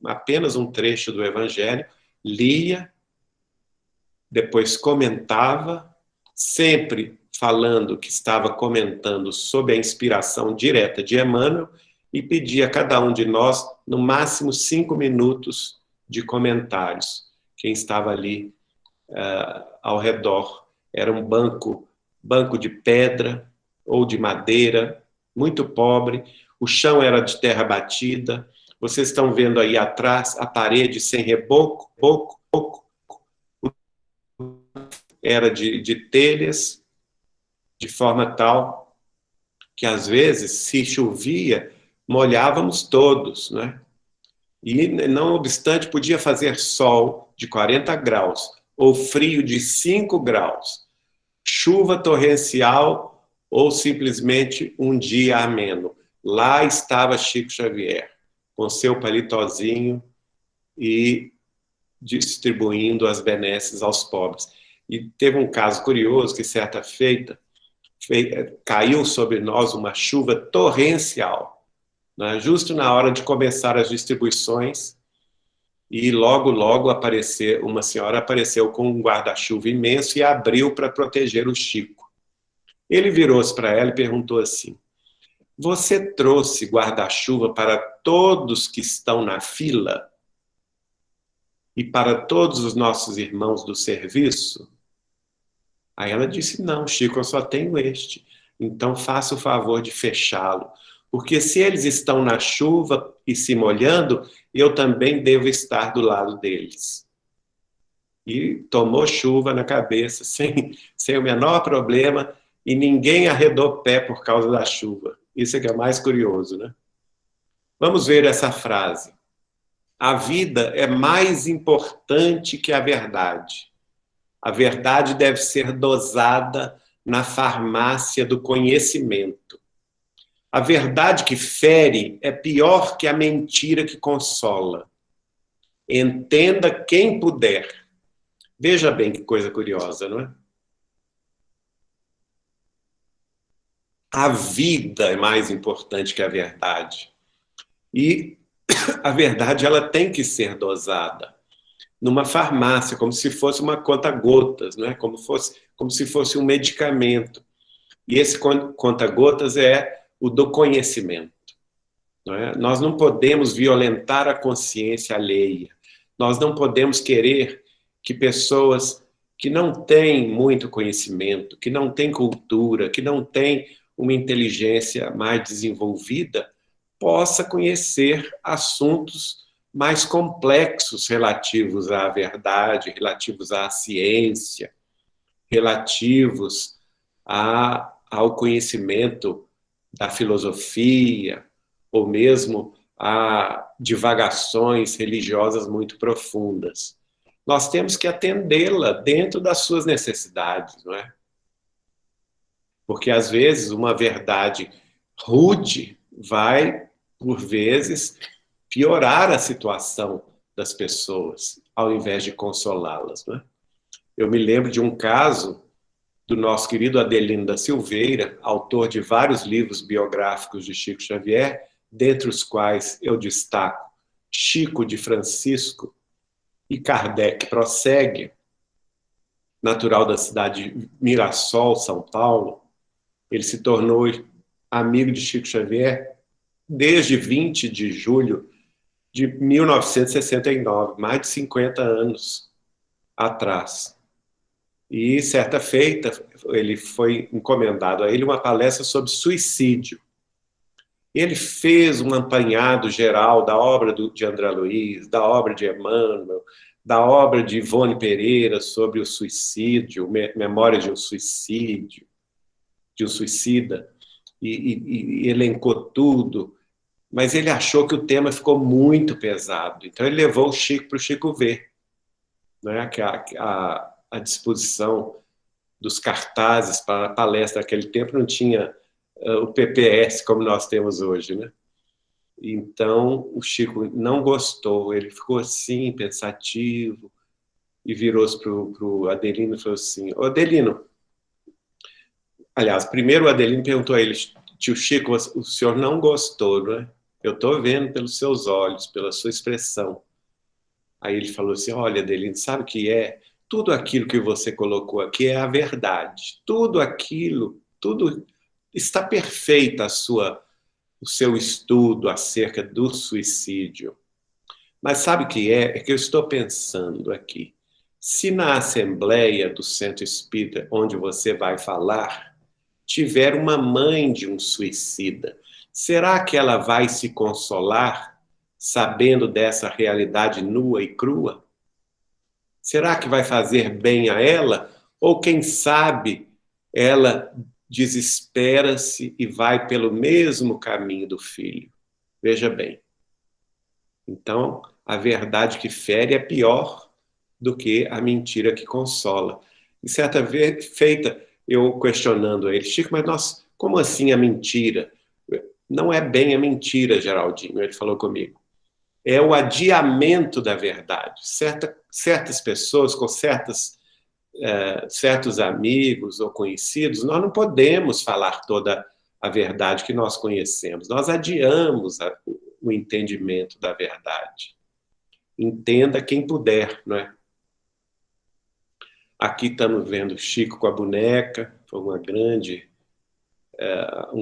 apenas um trecho do Evangelho, lia, depois comentava, sempre falando que estava comentando sob a inspiração direta de Emmanuel, e pedia a cada um de nós, no máximo 5 minutos de comentários. Quem estava ali ao redor era um banco de pedra ou de madeira, muito pobre, o chão era de terra batida, vocês estão vendo aí atrás a parede sem reboco, era de telhas, de forma tal que, às vezes, se chovia, molhávamos todos, né? E, não obstante, podia fazer sol de 40 graus, ou frio de 5 graus, chuva torrencial, ou simplesmente um dia ameno. Lá estava Chico Xavier, com seu palitozinho e distribuindo as benesses aos pobres. E teve um caso curioso que, certa feita, caiu sobre nós uma chuva torrencial, né? Justo na hora de começar as distribuições, e logo uma senhora apareceu com um guarda-chuva imenso e abriu para proteger o Chico. Ele virou-se para ela e perguntou assim: você trouxe guarda-chuva para todos que estão na fila? E para todos os nossos irmãos do serviço? Aí ela disse: não, Chico, eu só tenho este. Então faça o favor de fechá-lo. Porque se eles estão na chuva e se molhando, eu também devo estar do lado deles. E tomou chuva na cabeça, sem o menor problema, e ninguém arredou pé por causa da chuva. Isso é que é mais curioso, né? Vamos ver essa frase. A vida é mais importante que a verdade. A verdade deve ser dosada na farmácia do conhecimento. A verdade que fere é pior que a mentira que consola. Entenda quem puder. Veja bem que coisa curiosa, não é? A vida é mais importante que a verdade. E a verdade, ela tem que ser dosada numa farmácia, como se fosse uma conta-gotas, não é? Como se fosse um medicamento. E esse conta-gotas é o do conhecimento. Não é? Nós não podemos violentar a consciência alheia. Nós não podemos querer que pessoas que não têm muito conhecimento, que não têm cultura, que não têm uma inteligência mais desenvolvida, possa conhecer assuntos mais complexos relativos à verdade, relativos à ciência, relativos ao conhecimento da filosofia, ou mesmo a divagações religiosas muito profundas. Nós temos que atendê-la dentro das suas necessidades, não é? Porque, às vezes, uma verdade rude vai, por vezes, piorar a situação das pessoas, ao invés de consolá-las, não é? Eu me lembro de um caso do nosso querido Adelino da Silveira, autor de vários livros biográficos de Chico Xavier, dentre os quais eu destaco Chico de Francisco e Kardec prossegue, natural da cidade de Mirassol, São Paulo. Ele se tornou amigo de Chico Xavier desde 20 de julho de 1969, mais de 50 anos atrás. E, certa feita, ele foi encomendado a ele uma palestra sobre suicídio. Ele fez um apanhado geral da obra de André Luiz, da obra de Emmanuel, da obra de Ivone Pereira sobre o suicídio, Memória de um Suicídio, de um Suicida, e elencou tudo, mas ele achou que o tema ficou muito pesado. Então ele levou o Chico para o Chico ver, né? Que a disposição dos cartazes para a palestra naquele tempo não tinha o PPS como nós temos hoje, né? Então o Chico não gostou, ele ficou assim, pensativo, e virou-se para o Adelino e falou assim: ô Adelino, aliás, primeiro o Adelino perguntou a ele: tio Chico, o senhor não gostou, não é? Eu estou vendo pelos seus olhos, pela sua expressão. Aí ele falou assim: olha, Adelino, sabe o que é? Tudo aquilo que você colocou aqui é a verdade. Tudo aquilo, tudo está perfeito o seu estudo acerca do suicídio. Mas sabe o que é? É que eu estou pensando aqui. Se na Assembleia do Centro Espírita, onde você vai falar, tiver uma mãe de um suicida, será que ela vai se consolar sabendo dessa realidade nua e crua? Será que vai fazer bem a ela? Ou, quem sabe, ela desespera-se e vai pelo mesmo caminho do filho? Veja bem. Então, a verdade que fere é pior do que a mentira que consola. E certa feita, eu questionando ele: Chico, mas como assim a mentira? Não é bem a mentira, Geraldinho, ele falou comigo. É o adiamento da verdade. Certas pessoas com certos amigos ou conhecidos, nós não podemos falar toda a verdade que nós conhecemos. Nós adiamos o entendimento da verdade. Entenda quem puder, não é? Aqui estamos vendo Chico com a boneca, foi um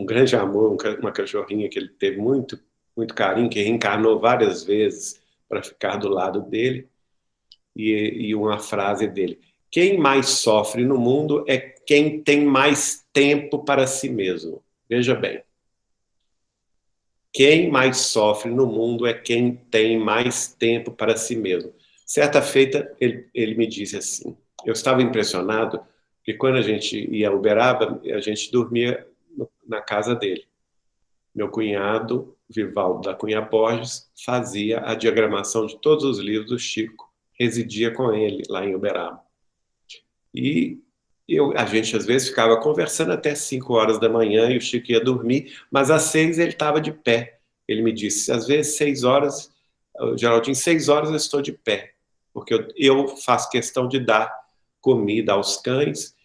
grande amor, uma cachorrinha que ele teve muito, muito carinho, que reencarnou várias vezes para ficar do lado dele, e uma frase dele: quem mais sofre no mundo é quem tem mais tempo para si mesmo. Veja bem. Quem mais sofre no mundo é quem tem mais tempo para si mesmo. Certa feita, ele me disse assim, eu estava impressionado, porque quando a gente ia a Uberaba, a gente dormia na casa dele. Meu cunhado, Vivaldo da Cunha Borges, fazia a diagramação de todos os livros do Chico, residia com ele lá em Uberaba. E a gente, às vezes, ficava conversando até 5 horas da manhã e o Chico ia dormir, mas às 6 ele estava de pé. Ele me disse, às vezes, 6 horas, Geraldinho, 6 horas eu estou de pé, porque eu faço questão de dar comida aos cães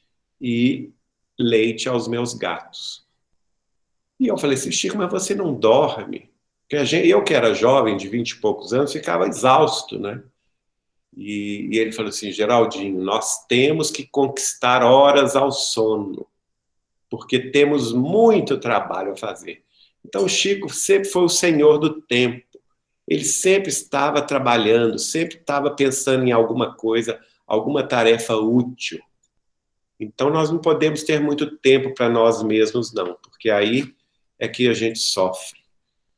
e leite aos meus gatos. E eu falei assim: Chico, mas você não dorme? Porque eu, que era jovem, de 20 e poucos anos, ficava exausto, né? E ele falou assim: Geraldinho, nós temos que conquistar horas ao sono, porque temos muito trabalho a fazer. Então, o Chico sempre foi o senhor do tempo. Ele sempre estava trabalhando, sempre estava pensando em alguma coisa, alguma tarefa útil. Então, nós não podemos ter muito tempo para nós mesmos, não, porque aí é que a gente sofre.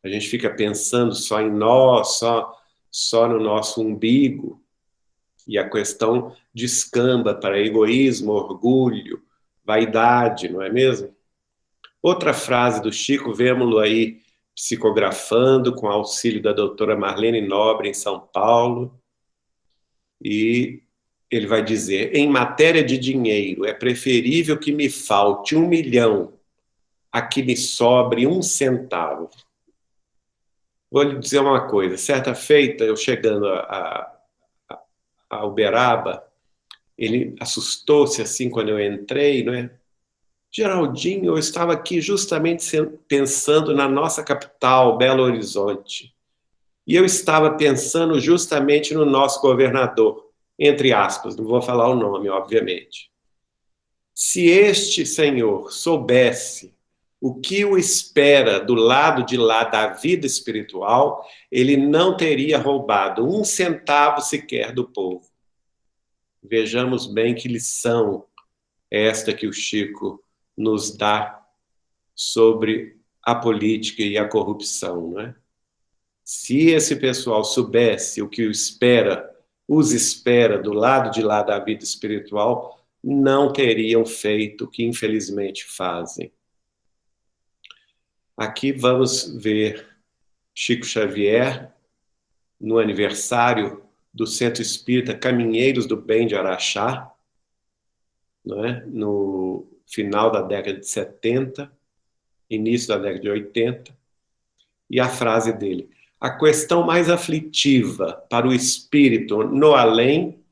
A gente fica pensando só em nós, só no nosso umbigo, e a questão descamba para egoísmo, orgulho, vaidade, não é mesmo? Outra frase do Chico, vemos-lo aí psicografando com auxílio da doutora Marlene Nobre em São Paulo, e ele vai dizer: em matéria de dinheiro, é preferível que me falte 1 milhão a que me sobre 1 centavo. Vou lhe dizer uma coisa, certa feita, eu chegando a Uberaba, ele assustou-se assim quando eu entrei, não é? Geraldinho, eu estava aqui justamente pensando na nossa capital, Belo Horizonte. E eu estava pensando justamente no nosso governador, entre aspas, não vou falar o nome, obviamente. Se este senhor soubesse o que o espera do lado de lá da vida espiritual, ele não teria roubado 1 centavo sequer do povo. Vejamos bem que lição é esta que o Chico nos dá sobre a política e a corrupção, não é? Se esse pessoal soubesse o que os espera do lado de lá da vida espiritual, não teriam feito o que infelizmente fazem. Aqui vamos ver Chico Xavier no aniversário do Centro Espírita Caminheiros do Bem de Araxá, não é? No final da década de 70, início da década de 80, e a frase dele: a questão mais aflitiva para o espírito no além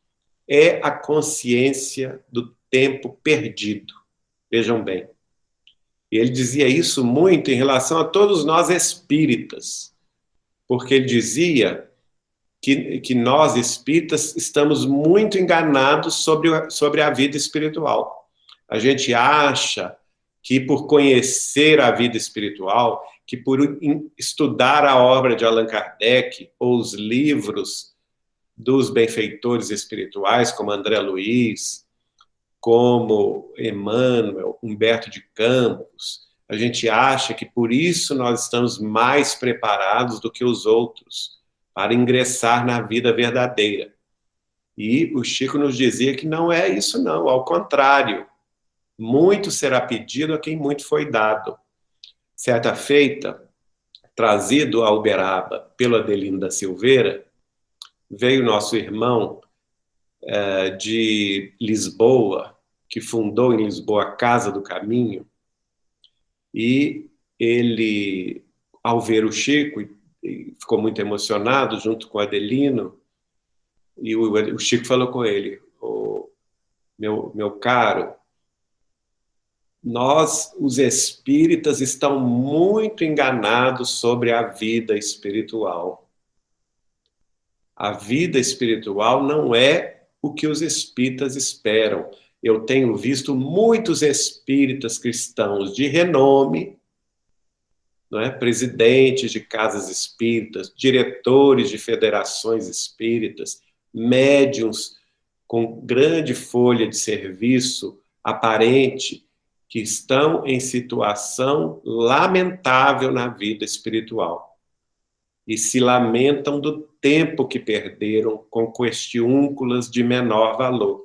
é a consciência do tempo perdido. Vejam bem. Ele dizia isso muito em relação a todos nós espíritas, porque ele dizia que nós espíritas estamos muito enganados sobre a vida espiritual. A gente acha que por conhecer a vida espiritual, que por estudar a obra de Allan Kardec ou os livros dos benfeitores espirituais, como André Luiz, como Emmanuel, Humberto de Campos, a gente acha que por isso nós estamos mais preparados do que os outros para ingressar na vida verdadeira. E o Chico nos dizia que não é isso não, ao contrário, muito será pedido a quem muito foi dado. Certa feita, trazido a Uberaba pelo Adelino da Silveira, veio nosso irmão de Lisboa, que fundou em Lisboa a Casa do Caminho, e ele, ao ver o Chico, ficou muito emocionado junto com o Adelino, e o Chico falou com ele: meu caro, nós, os espíritas, estamos muito enganados sobre a vida espiritual. A vida espiritual não é o que os espíritas esperam. Eu tenho visto muitos espíritas cristãos de renome, não é? Presidentes de casas espíritas, diretores de federações espíritas, médiuns com grande folha de serviço aparente, que estão em situação lamentável na vida espiritual e se lamentam do tempo que perderam com questiúnculas de menor valor.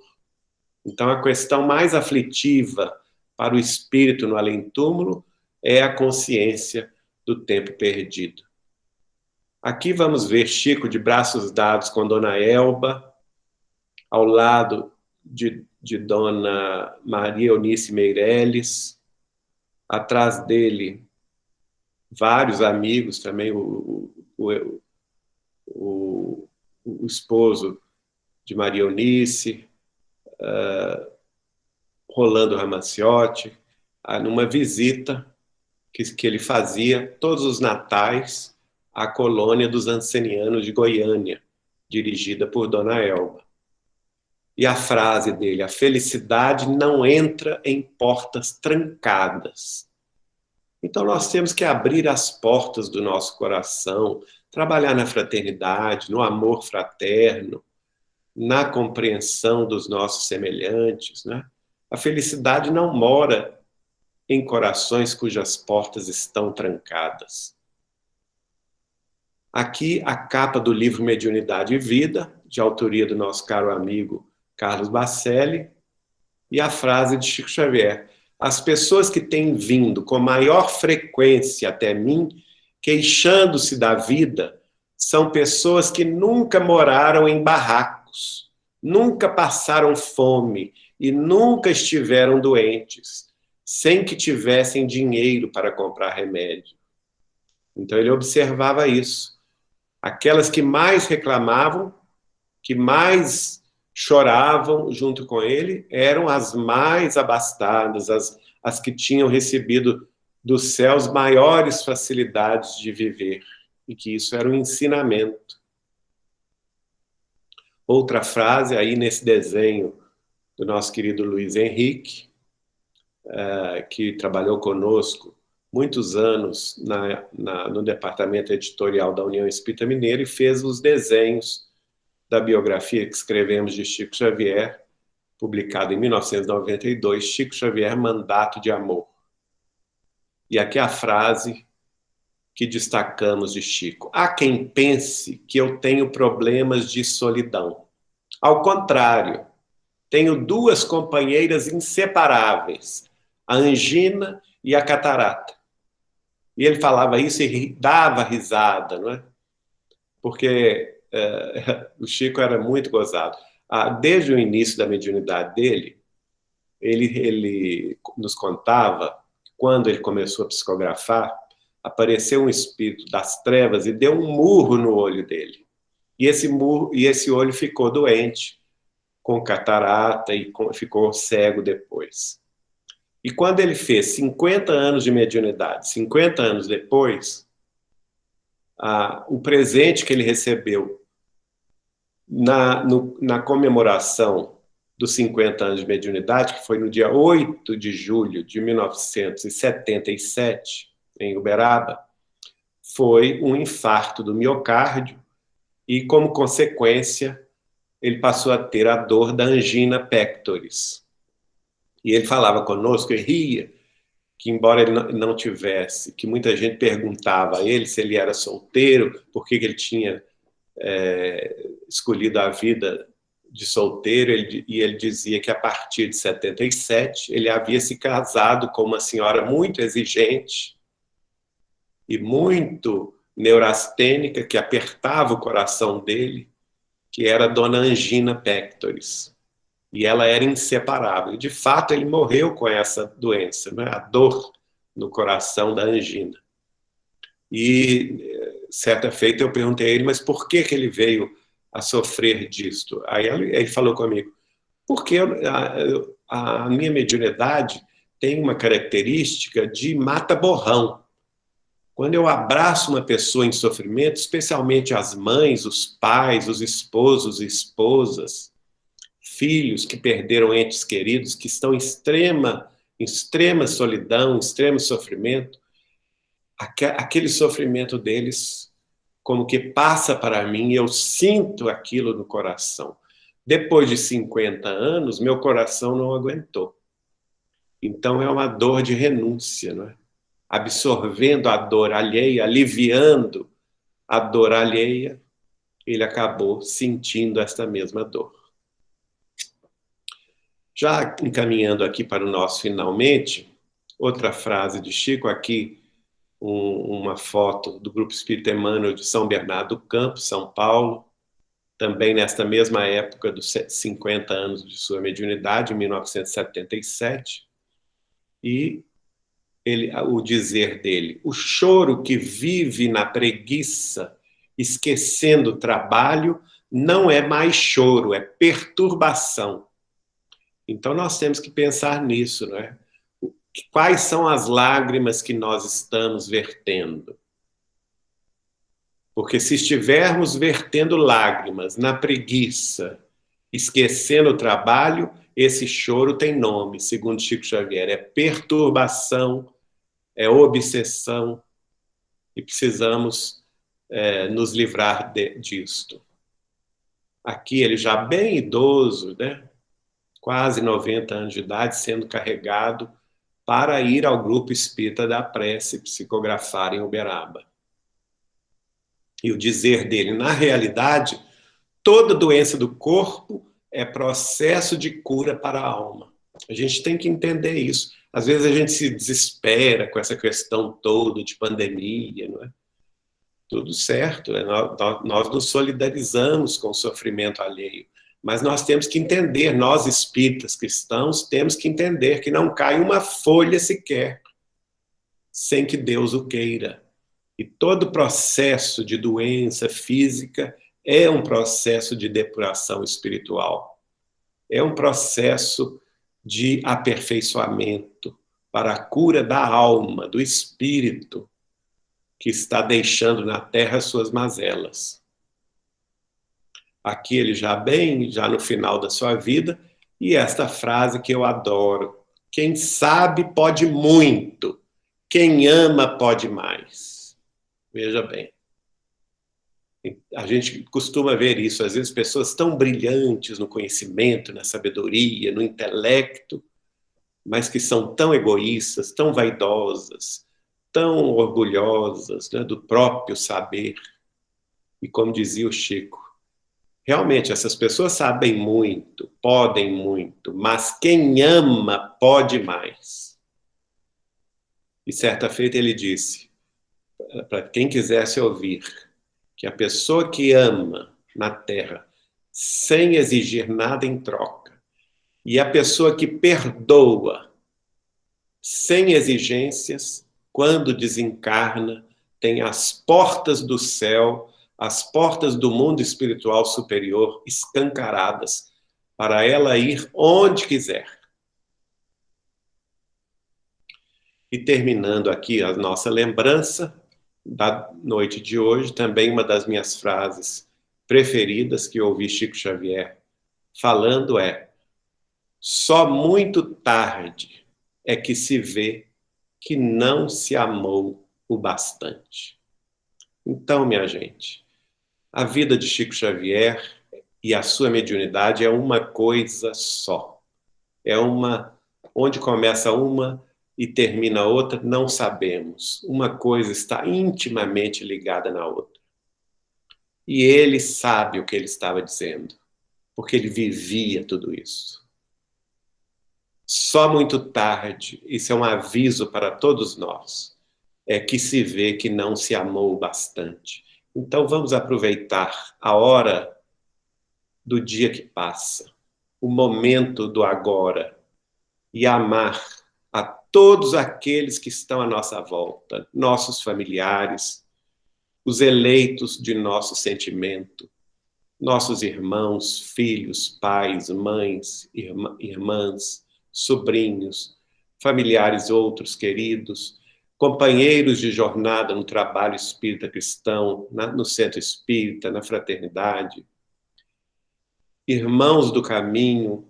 Então, a questão mais aflitiva para o espírito no além-túmulo é a consciência do tempo perdido. Aqui vamos ver Chico de braços dados com Dona Elba, ao lado de Dona Maria Eunice Meireles, atrás dele vários amigos também, o esposo de Maria Eunice, Rolando Ramanciotti, numa visita que ele fazia todos os natais à colônia dos Ancenianos de Goiânia, dirigida por Dona Elba. E a frase dele: a felicidade não entra em portas trancadas. Então nós temos que abrir as portas do nosso coração, trabalhar na fraternidade, no amor fraterno, na compreensão dos nossos semelhantes, né? A felicidade não mora em corações cujas portas estão trancadas. Aqui a capa do livro Mediunidade e Vida, de autoria do nosso caro amigo Carlos Bacelli, e a frase de Chico Xavier: as pessoas que têm vindo com maior frequência até mim, queixando-se da vida, são pessoas que nunca moraram em barracos, nunca passaram fome e nunca estiveram doentes, sem que tivessem dinheiro para comprar remédio. Então ele observava isso. Aquelas que mais reclamavam, que mais choravam junto com ele, eram as mais abastadas, as que tinham recebido dos céus maiores facilidades de viver, e que isso era um ensinamento. Outra frase aí nesse desenho do nosso querido Luiz Henrique, que trabalhou conosco muitos anos no departamento editorial da União Espírita Mineira e fez os desenhos da biografia que escrevemos de Chico Xavier, publicada em 1992, Chico Xavier, Mandato de Amor. E aqui a frase que destacamos de Chico: há quem pense que eu tenho problemas de solidão. Ao contrário, tenho duas companheiras inseparáveis, a angina e a catarata. E ele falava isso e dava risada, não é? Porque o Chico era muito gozado. Desde o início da mediunidade dele, ele nos contava, quando ele começou a psicografar, apareceu um espírito das trevas e deu um murro no olho dele. E esse olho ficou doente, com catarata, e ficou cego depois. E quando ele fez 50 anos de mediunidade, 50 anos depois, o presente que ele recebeu na comemoração dos 50 anos de mediunidade, que foi no dia 8 de julho de 1977, em Uberaba, foi um infarto do miocárdio e, como consequência, ele passou a ter a dor da angina pectoris. E ele falava conosco e ria que, embora ele não tivesse, que muita gente perguntava a ele se ele era solteiro, por que ele tinha escolhido a vida de solteiro, e ele dizia que a partir de 77 ele havia se casado com uma senhora muito exigente e muito neurastênica, que apertava o coração dele, que era a dona Angina Pectoris. E ela era inseparável. E, de fato, ele morreu com essa doença, né? A dor no coração da angina. E, certa feita, eu perguntei a ele, mas por que ele veio a sofrer disto? Aí ele falou comigo, porque a minha mediunidade tem uma característica de mata-borrão. Quando eu abraço uma pessoa em sofrimento, especialmente as mães, os pais, os esposos e esposas, filhos que perderam entes queridos, que estão em extrema solidão, em extremo sofrimento, aquele sofrimento deles como que passa para mim, e eu sinto aquilo no coração. Depois de 50 anos, meu coração não aguentou. Então é uma dor de renúncia, não é? Absorvendo a dor alheia, aliviando a dor alheia, ele acabou sentindo esta mesma dor. Já encaminhando aqui para o nosso finalmente, outra frase de Chico, aqui uma foto do Grupo Espírita Emmanuel de São Bernardo do Campo, São Paulo, também nesta mesma época dos 50 anos de sua mediunidade, em 1977, e o dizer dele: o choro que vive na preguiça, esquecendo o trabalho, não é mais choro, é perturbação. Então nós temos que pensar nisso, não é? Quais são as lágrimas que nós estamos vertendo? Porque se estivermos vertendo lágrimas na preguiça, esquecendo o trabalho, esse choro tem nome, segundo Chico Xavier, é perturbação, é obsessão, e precisamos nos livrar disto. Aqui ele já bem idoso, né? Quase 90 anos de idade, sendo carregado para ir ao Grupo Espírita da Prece psicografar em Uberaba. E o dizer dele, na realidade, toda doença do corpo é processo de cura para a alma. A gente tem que entender isso. Às vezes a gente se desespera com essa questão toda de pandemia, não é? Tudo certo, né? Nós nos solidarizamos com o sofrimento alheio, mas nós temos que entender, nós espíritas cristãos, temos que entender que não cai uma folha sequer sem que Deus o queira. E todo processo de doença física é um processo de depuração espiritual. É um processo de aperfeiçoamento para a cura da alma, do espírito, que está deixando na terra suas mazelas. Aqui ele já no final da sua vida, e esta frase que eu adoro: quem sabe pode muito, quem ama pode mais. Veja bem. A gente costuma ver isso, às vezes pessoas tão brilhantes no conhecimento, na sabedoria, no intelecto, mas que são tão egoístas, tão vaidosas, tão orgulhosas, né, do próprio saber. E como dizia o Chico, realmente essas pessoas sabem muito, podem muito, mas quem ama pode mais. E certa feita ele disse, para quem quisesse ouvir, que a pessoa que ama na Terra, sem exigir nada em troca, e a pessoa que perdoa, sem exigências, quando desencarna, tem as portas do céu, as portas do mundo espiritual superior escancaradas, para ela ir onde quiser. E terminando aqui a nossa lembrança da noite de hoje, também uma das minhas frases preferidas que ouvi Chico Xavier falando é: só muito tarde é que se vê que não se amou o bastante. Então, minha gente, a vida de Chico Xavier e a sua mediunidade é uma coisa só. É uma, onde começa uma e termina a outra, não sabemos. Uma coisa está intimamente ligada na outra. E ele sabe o que ele estava dizendo, porque ele vivia tudo isso. Só muito tarde, isso é um aviso para todos nós, é que se vê que não se amou bastante. Então vamos aproveitar a hora do dia que passa, o momento do agora, e amar a todos aqueles que estão à nossa volta, nossos familiares, os eleitos de nosso sentimento, nossos irmãos, filhos, pais, mães, irmãs, sobrinhos, familiares outros queridos, companheiros de jornada no trabalho espírita cristão, no centro espírita, na fraternidade, irmãos do caminho,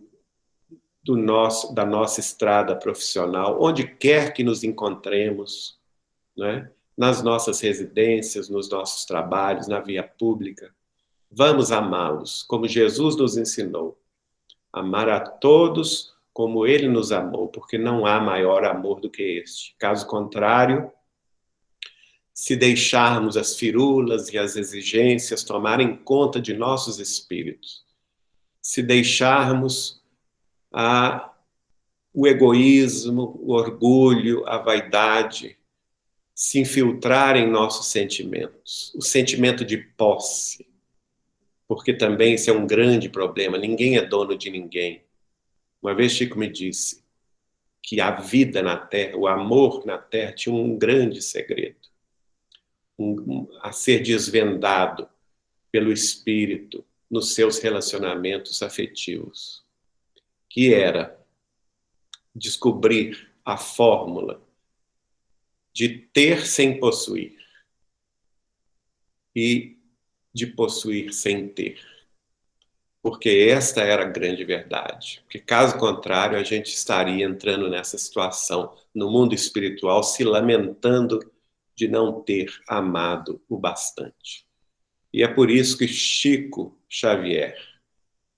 da nossa estrada profissional, onde quer que nos encontremos, né? Nas nossas residências, nos nossos trabalhos, na via pública. Vamos amá-los, como Jesus nos ensinou. Amar a todos como ele nos amou, porque não há maior amor do que este. Caso contrário, se deixarmos as firulas e as exigências tomarem conta de nossos espíritos, se deixarmos o egoísmo, o orgulho, a vaidade se infiltrar em nossos sentimentos, o sentimento de posse, porque também isso é um grande problema, ninguém é dono de ninguém. Uma vez Chico me disse que a vida na Terra, o amor na Terra tinha um grande segredo, a ser desvendado pelo espírito nos seus relacionamentos afetivos, que era descobrir a fórmula de ter sem possuir e de possuir sem ter. Porque esta era a grande verdade. Porque, caso contrário, a gente estaria entrando nessa situação, no mundo espiritual, se lamentando de não ter amado o bastante. E é por isso que Chico Xavier,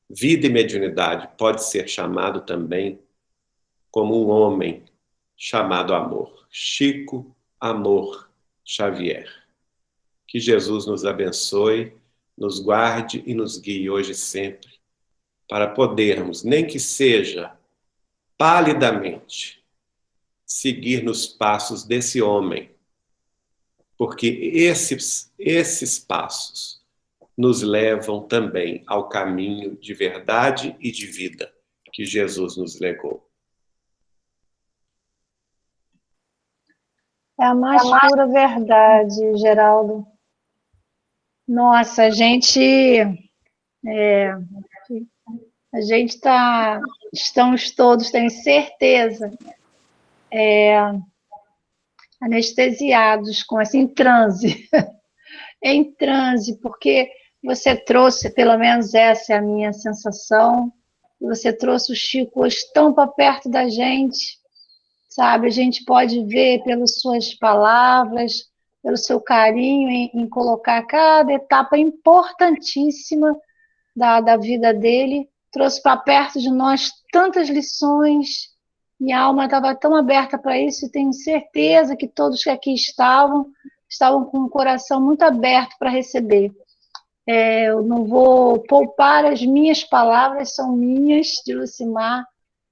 vida e mediunidade, pode ser chamado também como um homem chamado amor. Chico Amor Xavier. Que Jesus nos abençoe, nos guarde e nos guie hoje e sempre, para podermos, nem que seja palidamente, seguir nos passos desse homem, porque esses passos nos levam também ao caminho de verdade e de vida que Jesus nos legou.
É a mais pura verdade, Geraldo. Nossa, estamos todos, tenho certeza, anestesiados com em transe, em transe, porque você trouxe, pelo menos essa é a minha sensação, você trouxe o Chico hoje tão para perto da gente, sabe? A gente pode ver pelas suas palavras, pelo seu carinho em colocar cada etapa importantíssima da vida dele. Trouxe para perto de nós tantas lições. Minha alma estava tão aberta para isso e tenho certeza que todos que aqui estavam com o coração muito aberto para receber. Eu não vou poupar as minhas palavras, são minhas, de Lucimar.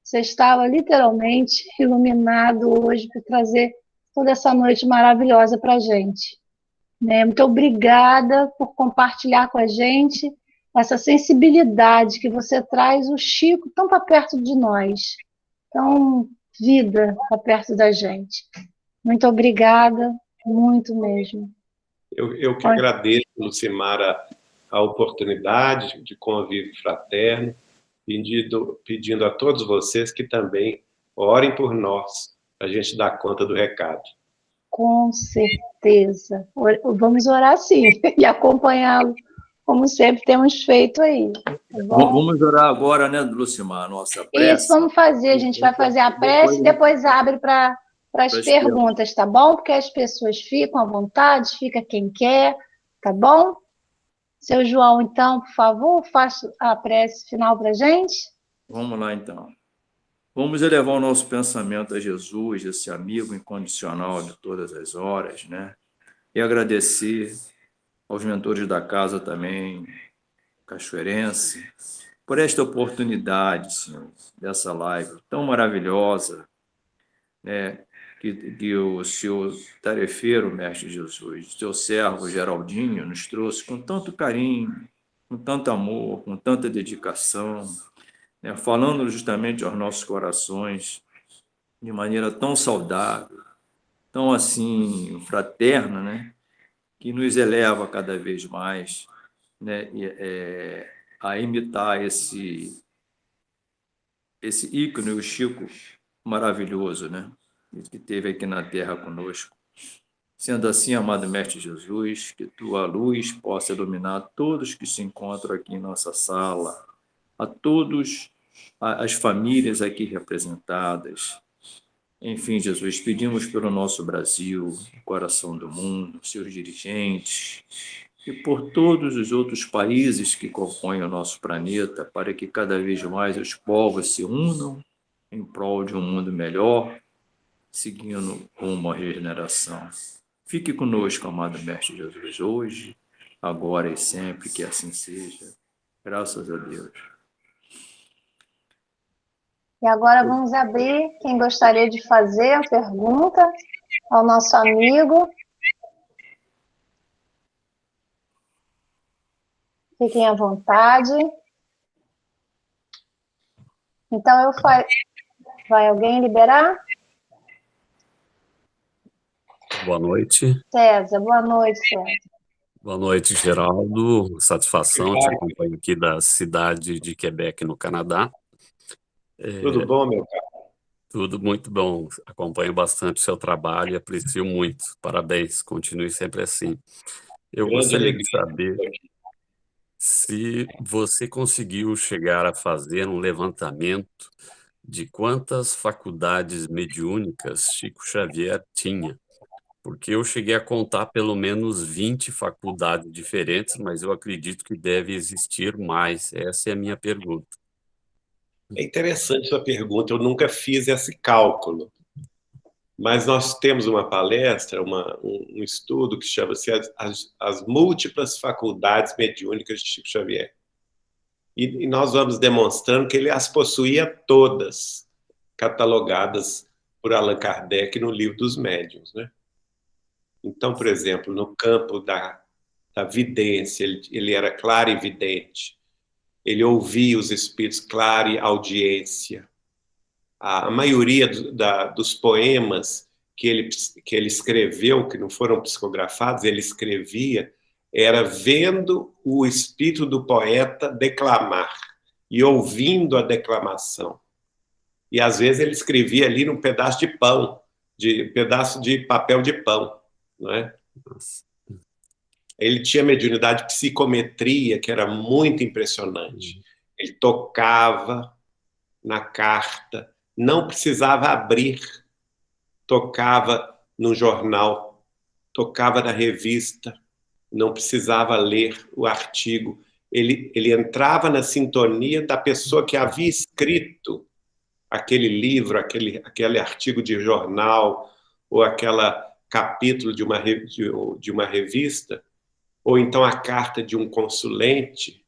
Você estava literalmente iluminado hoje para trazer toda essa noite maravilhosa para a gente. Muito obrigada por compartilhar com a gente essa sensibilidade que você traz, o Chico tão para perto de nós, tão vida para perto da gente. Muito obrigada, muito mesmo.
Eu que agradeço, Lucimar, a oportunidade de convívio fraterno, pedindo a todos vocês que também orem por nós, para a gente dar conta do recado.
Com certeza. Vamos orar sim, e acompanhá-lo, como sempre temos feito aí. Tá bom?
Vamos orar agora, né, Lucimar, nossa prece?
Isso, vamos fazer. A gente vai fazer a prece e depois abre para as perguntas, tá bom? Porque as pessoas ficam à vontade, fica quem quer, tá bom? Seu João, então, por favor, faça a prece final para a gente.
Vamos lá, então. Vamos elevar o nosso pensamento a Jesus, esse amigo incondicional de todas as horas, né? E agradecer aos mentores da casa também, cachoeirense, por esta oportunidade, Senhor, dessa live tão maravilhosa, né? Que o seu tarefeiro, Mestre Jesus, o seu servo Geraldinho, nos trouxe com tanto carinho, com tanto amor, com tanta dedicação, né? Falando justamente aos nossos corações de maneira tão saudável, tão assim fraterna, né? Que nos eleva cada vez mais, né? A imitar esse ícone, o Chico maravilhoso, né? Que teve aqui na Terra conosco. Sendo assim, amado Mestre Jesus, que tua luz possa iluminar todos que se encontram aqui em nossa sala, a todos as famílias aqui representadas. Enfim, Jesus, pedimos pelo nosso Brasil, o coração do mundo, seus dirigentes, e por todos os outros países que compõem o nosso planeta, para que cada vez mais os povos se unam em prol de um mundo melhor, seguindo rumo à regeneração. Fique conosco, amado Mestre Jesus, hoje, agora e sempre, que assim seja. Graças a Deus.
E agora vamos abrir. Quem gostaria de fazer a pergunta ao nosso amigo? Fiquem à vontade. Então, vai alguém liberar?
Boa noite.
César, boa noite, César.
Boa noite, Geraldo. Satisfação, te acompanho aqui da cidade de Quebec, no Canadá.
Tudo bom, meu caro?
Tudo muito bom. Acompanho bastante o seu trabalho e aprecio muito. Parabéns, continue sempre assim. Eu gostaria de saber se você conseguiu chegar a fazer um levantamento de quantas faculdades mediúnicas Chico Xavier tinha. Porque eu cheguei a contar pelo menos 20 faculdades diferentes, mas eu acredito que deve existir mais. Essa é a minha pergunta.
É interessante sua pergunta, eu nunca fiz esse cálculo. Mas nós temos uma palestra, um estudo que chama-se as Múltiplas Faculdades Mediúnicas de Chico Xavier. E nós vamos demonstrando que ele as possuía todas, catalogadas por Allan Kardec no Livro dos Médiuns, né? Então, por exemplo, no campo da vidência, ele era clarividente, ele ouvia os espíritos, clareaudiência. A maioria dos poemas que ele escreveu, que não foram psicografados, ele escrevia, era vendo o espírito do poeta declamar e ouvindo a declamação. E, às vezes, ele escrevia ali num pedaço de pão, pedaço de papel de pão. Não é? Ele tinha mediunidade de psicometria, que era muito impressionante. Ele tocava na carta, não precisava abrir, tocava no jornal, tocava na revista, não precisava ler o artigo. Ele entrava na sintonia da pessoa que havia escrito aquele livro, aquele artigo de jornal, ou aquele capítulo de uma revista, ou então a carta de um consulente.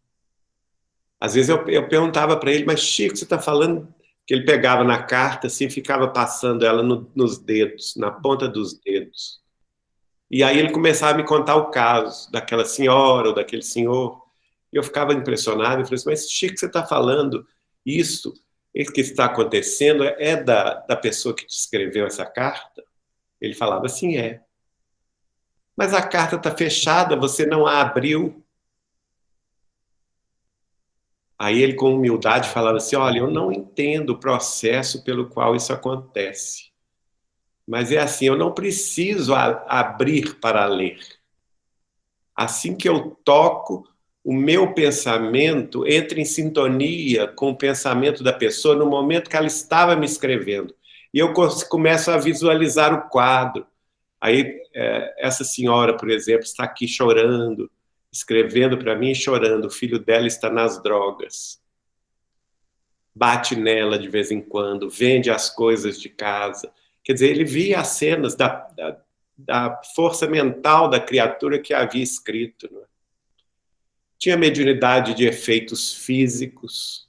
Às vezes eu perguntava para ele, mas Chico, você está falando... Que ele pegava na carta, assim, ficava passando ela nos dedos, na ponta dos dedos. E aí ele começava a me contar o caso daquela senhora ou daquele senhor. E eu ficava impressionado, e falei assim, mas Chico, você está falando isso que está acontecendo é da pessoa que te escreveu essa carta? Ele falava assim, é. Mas a carta está fechada, você não a abriu. Aí ele, com humildade, falava assim, olha, eu não entendo o processo pelo qual isso acontece. Mas é assim, eu não preciso abrir para ler. Assim que eu toco, o meu pensamento entra em sintonia com o pensamento da pessoa no momento que ela estava me escrevendo. E eu começo a visualizar o quadro. Aí, essa senhora, por exemplo, está aqui chorando, escrevendo para mim e chorando. O filho dela está nas drogas. Bate nela de vez em quando, vende as coisas de casa. Quer dizer, ele via as cenas da força mental da criatura que havia escrito. Não é? Tinha mediunidade de efeitos físicos,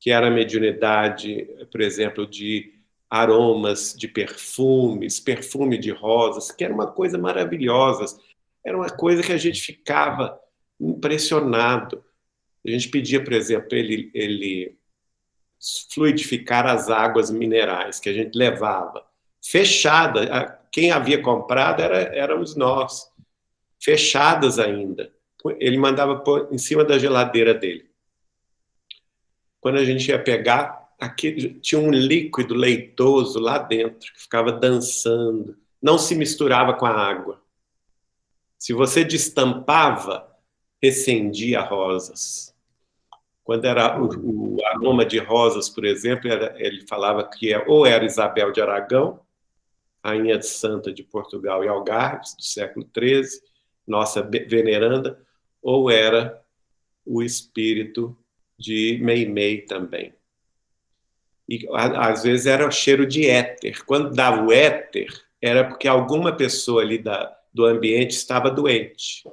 que era a mediunidade, por exemplo, de aromas, de perfumes, perfume de rosas, que era uma coisa maravilhosa. Era uma coisa que a gente ficava impressionado. A gente pedia, por exemplo, ele fluidificar as águas minerais que a gente levava. Fechada, quem havia comprado éramos nós. Fechadas ainda. Ele mandava pôr em cima da geladeira dele. Quando a gente ia pegar, aqui tinha um líquido leitoso lá dentro, que ficava dançando. Não se misturava com a água. Se você destampava, recendia rosas. Quando era o aroma de rosas, por exemplo, ele falava que ou era Isabel de Aragão, rainha de Santa de Portugal e Algarves, do século XIII, nossa veneranda, ou era o espírito de Meimei também. E às vezes era o cheiro de éter. Quando dava o éter, era porque alguma pessoa ali do ambiente estava doente.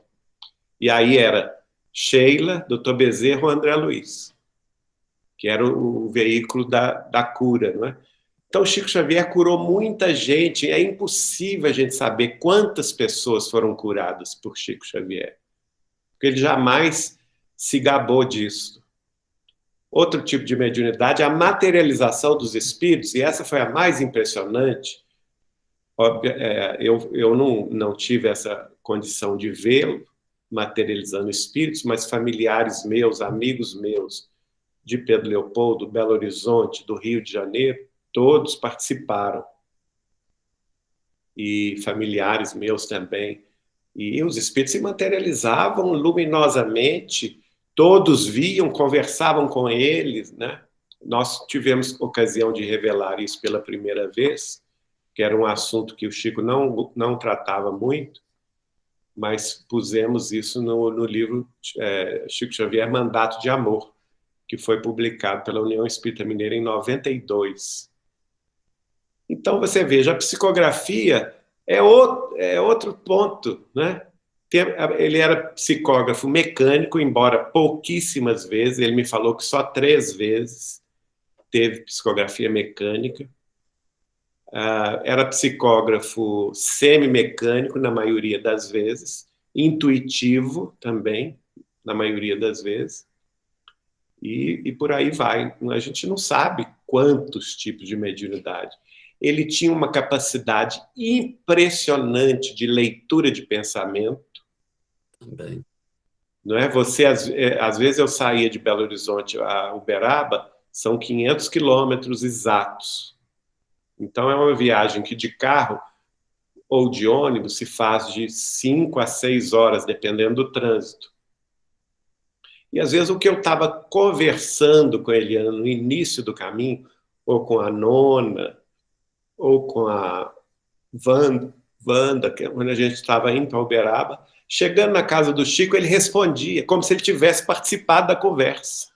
E aí era Sheila, Dr. Bezerra ou André Luiz, que era o veículo da cura, não é? Então, Chico Xavier curou muita gente. É impossível a gente saber quantas pessoas foram curadas por Chico Xavier, porque ele jamais se gabou disso. Outro tipo de mediunidade é a materialização dos espíritos, e essa foi a mais impressionante. Eu não tive essa condição de vê-lo materializando espíritos, mas familiares meus, amigos meus, de Pedro Leopoldo, Belo Horizonte, do Rio de Janeiro, todos participaram. E familiares meus também. E os espíritos se materializavam luminosamente, todos viam, conversavam com eles, né? Nós tivemos ocasião de revelar isso pela primeira vez, que era um assunto que o Chico não tratava muito, mas pusemos isso no livro Chico Xavier, Mandato de Amor, que foi publicado pela União Espírita Mineira em 92. Então, você veja, a psicografia é outro ponto, né? Ele era psicógrafo mecânico, embora pouquíssimas vezes, ele me falou que só 3 vezes teve psicografia mecânica. Era psicógrafo semimecânico, na maioria das vezes, intuitivo também, na maioria das vezes, e por aí vai. A gente não sabe quantos tipos de mediunidade. Ele tinha uma capacidade impressionante de leitura de pensamento.
Também.
Não é? Às vezes eu saía de Belo Horizonte a Uberaba, são 500 quilômetros exatos. Então é uma viagem que de carro ou de ônibus se faz de 5 a 6 horas, dependendo do trânsito. E às vezes o que eu estava conversando com a Eliana no início do caminho, ou com a Nona, ou com a Wanda, quando a gente estava indo para Uberaba, chegando na casa do Chico, ele respondia, como se ele tivesse participado da conversa,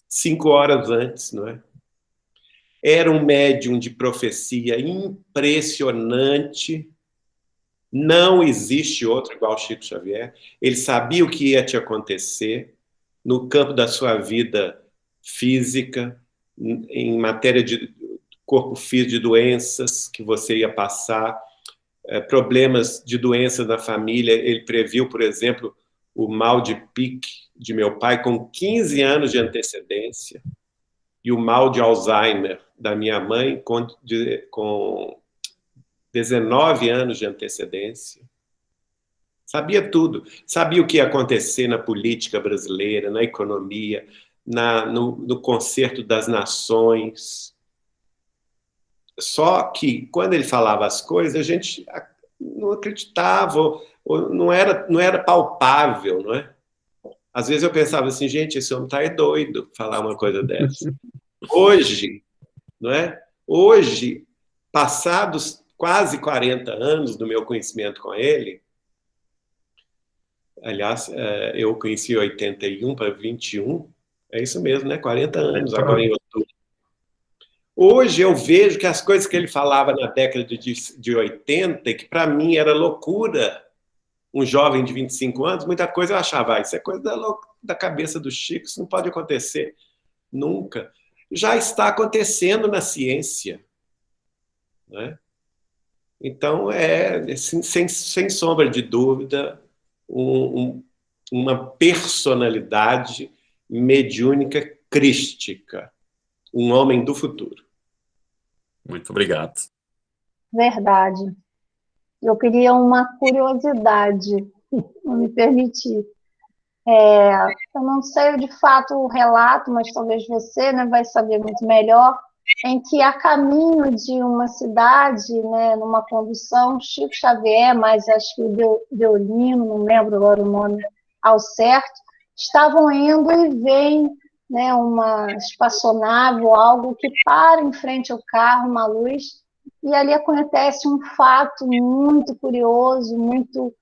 5 horas antes, não é? Era um médium de profecia impressionante. Não existe outro igual Chico Xavier. Ele sabia o que ia te acontecer no campo da sua vida física, em matéria de corpo físico, de doenças que você ia passar, problemas de doenças na família. Ele previu, por exemplo, o mal de Pique de meu pai com 15 anos de antecedência e o mal de Alzheimer da minha mãe com 19 anos de antecedência. Sabia tudo. Sabia o que ia acontecer na política brasileira, na economia, no concerto das nações. Só que, quando ele falava as coisas, a gente não acreditava, ou não era palpável, não é? Às vezes eu pensava assim, gente, esse homem está doido falar uma coisa dessa. Hoje, não é? Hoje, passados quase 40 anos do meu conhecimento com ele, aliás, eu o conheci em 81 para 21, é isso mesmo, né? 40 anos, agora em outubro. Hoje eu vejo que as coisas que ele falava na década de 80, que para mim era loucura, um jovem de 25 anos, muita coisa eu achava, isso é coisa da cabeça do Chico, isso não pode acontecer nunca. Já está acontecendo na ciência, né? Então, sem sombra de dúvida, uma personalidade mediúnica crística, um homem do futuro.
Muito obrigado.
Verdade. Eu queria uma curiosidade, não me permitir. Eu não sei de fato o relato, mas talvez você, né, vai saber muito melhor, em que a caminho de uma cidade, né, numa condução, Chico Xavier, mas acho que o Deolino, não lembro agora o nome ao certo, estavam indo e vem, né, uma espaçonave ou algo que para em frente ao carro, uma luz, e ali acontece um fato muito curioso, muito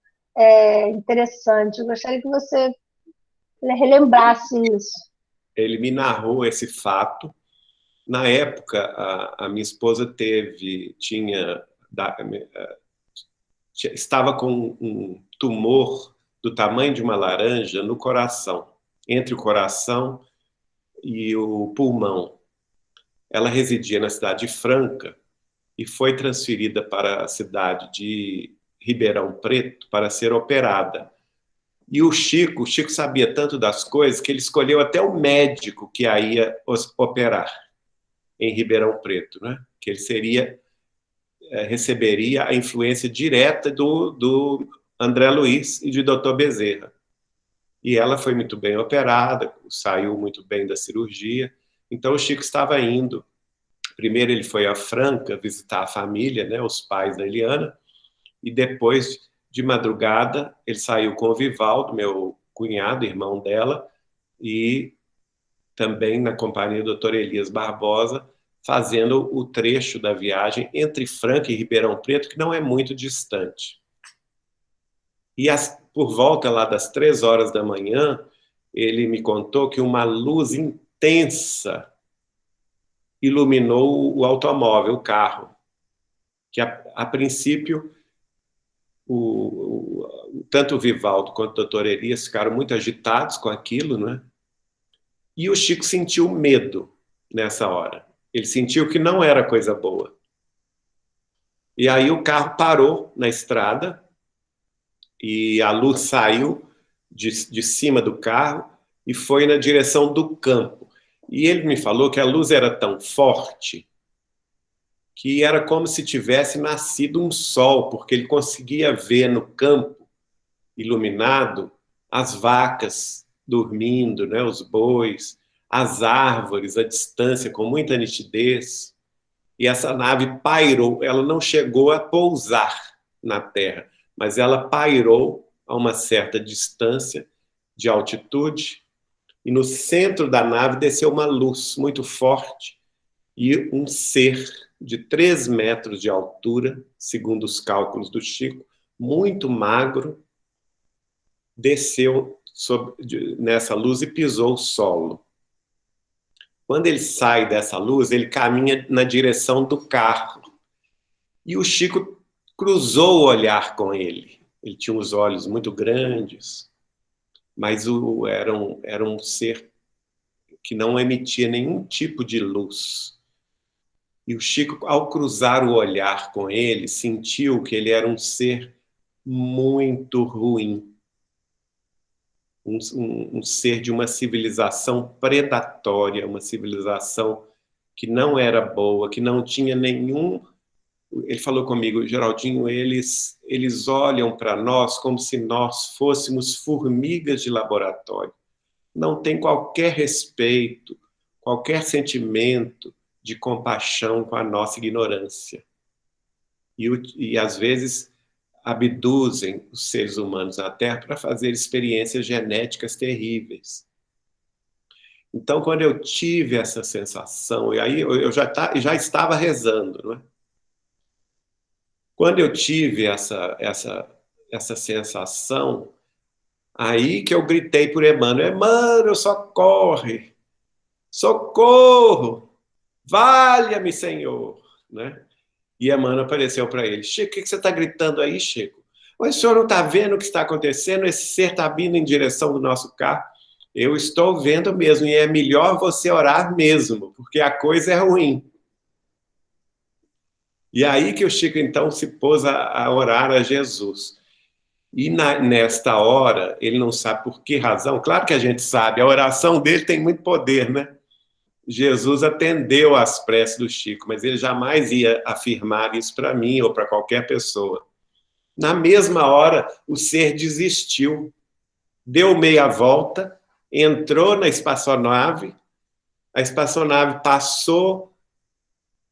interessante. Eu gostaria que você relembrasse isso.
Ele me narrou esse fato. Na época, a minha esposa estava com um tumor do tamanho de uma laranja no coração, entre o coração e o pulmão. Ela residia na cidade de Franca e foi transferida para a cidade de Ribeirão Preto para ser operada. E o Chico sabia tanto das coisas que ele escolheu até o médico que a ia operar em Ribeirão Preto, né? Que ele receberia a influência direta do André Luiz e de Dr. Bezerra. E ela foi muito bem operada, saiu muito bem da cirurgia. Então o Chico estava indo. Primeiro ele foi a Franca visitar a família, né, os pais da Eliana, e depois, de madrugada, ele saiu com o Vivaldo, meu cunhado, irmão dela, e também na companhia do Dr. Elias Barbosa, fazendo o trecho da viagem entre Franca e Ribeirão Preto, que não é muito distante. E por volta lá das 3 horas da manhã, ele me contou que uma luz intensa iluminou o automóvel, o carro, que a princípio tanto o Vivaldo quanto o Dr. Elias ficaram muito agitados com aquilo, né? E o Chico sentiu medo nessa hora. Ele sentiu que não era coisa boa. E aí o carro parou na estrada e a luz saiu de cima do carro e foi na direção do campo. E ele me falou que a luz era tão forte que era como se tivesse nascido um sol, porque ele conseguia ver no campo iluminado as vacas dormindo, né, os bois, as árvores, a distância com muita nitidez. E essa nave pairou, ela não chegou a pousar na Terra, mas ela pairou a uma certa distância de altitude, e no centro da nave desceu uma luz muito forte, e um ser de 3 metros de altura, segundo os cálculos do Chico, muito magro, desceu nessa luz e pisou o solo. Quando ele sai dessa luz, ele caminha na direção do carro. E o Chico cruzou o olhar com ele. Ele tinha os olhos muito grandes, mas era um ser que não emitia nenhum tipo de luz. E o Chico, ao cruzar o olhar com ele, sentiu que ele era um ser muito ruim. Um ser de uma civilização predatória, uma civilização que não era boa, que não tinha nenhum... Ele falou comigo, Geraldinho, eles olham para nós como se nós fôssemos formigas de laboratório. Não tem qualquer respeito, qualquer sentimento de compaixão com a nossa ignorância. E às vezes abduzem os seres humanos na Terra para fazer experiências genéticas terríveis. Então, quando eu tive essa sensação, e aí eu já estava rezando, não é? Quando eu tive essa sensação, aí que eu gritei por Emmanuel, Emmanuel, socorre! Socorro! Valha-me, Senhor! Né? E Emmanuel apareceu para ele. Chico, o que você está gritando aí, Chico? O senhor não está vendo o que está acontecendo? Esse ser está vindo em direção do nosso carro. Eu estou vendo mesmo, e é melhor você orar mesmo, porque a coisa é ruim. E aí que o Chico, então, se pôs a orar a Jesus. E nesta hora, ele não sabe por que razão, claro que a gente sabe, a oração dele tem muito poder, né? Jesus atendeu às preces do Chico, mas ele jamais ia afirmar isso para mim ou para qualquer pessoa. Na mesma hora, o ser desistiu, deu meia volta, entrou na espaçonave, a espaçonave passou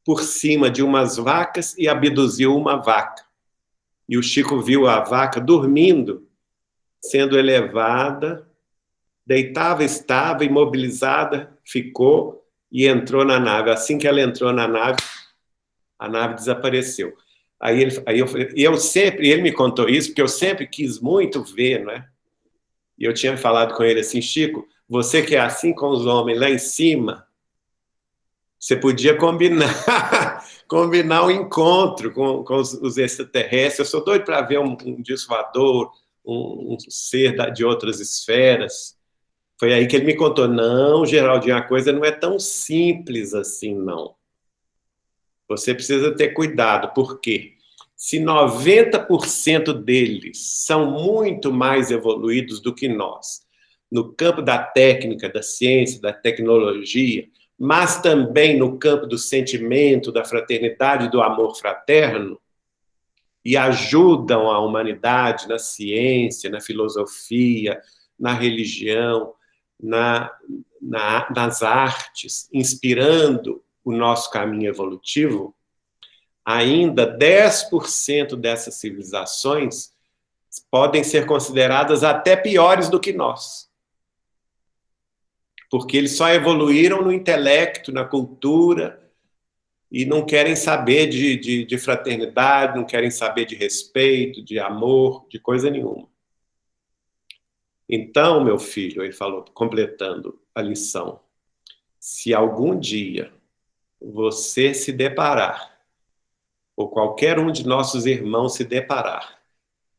por cima de umas vacas e abduziu uma vaca. E o Chico viu a vaca dormindo, sendo elevada, deitava, estava, imobilizada, ficou e entrou na nave. Assim que ela entrou na nave, a nave desapareceu. Aí ele me contou isso, porque eu sempre quis muito ver, né? E eu tinha falado com ele assim, Chico, você que é assim com os homens lá em cima, você podia combinar um encontro com os extraterrestres. Eu sou doido para ver um disco voador, um ser de outras esferas. Foi aí que ele me contou, não, Geraldinho, a coisa não é tão simples assim, não. Você precisa ter cuidado, porque se 90% deles são muito mais evoluídos do que nós, no campo da técnica, da ciência, da tecnologia, mas também no campo do sentimento, da fraternidade, do amor fraterno, e ajudam a humanidade na ciência, na filosofia, na religião, nas artes, inspirando o nosso caminho evolutivo, ainda 10% dessas civilizações podem ser consideradas até piores do que nós. Porque eles só evoluíram no intelecto, na cultura, e não querem saber de fraternidade, não querem saber de respeito, de amor, de coisa nenhuma. Então, meu filho, ele falou, completando a lição, se algum dia você se deparar, ou qualquer um de nossos irmãos se deparar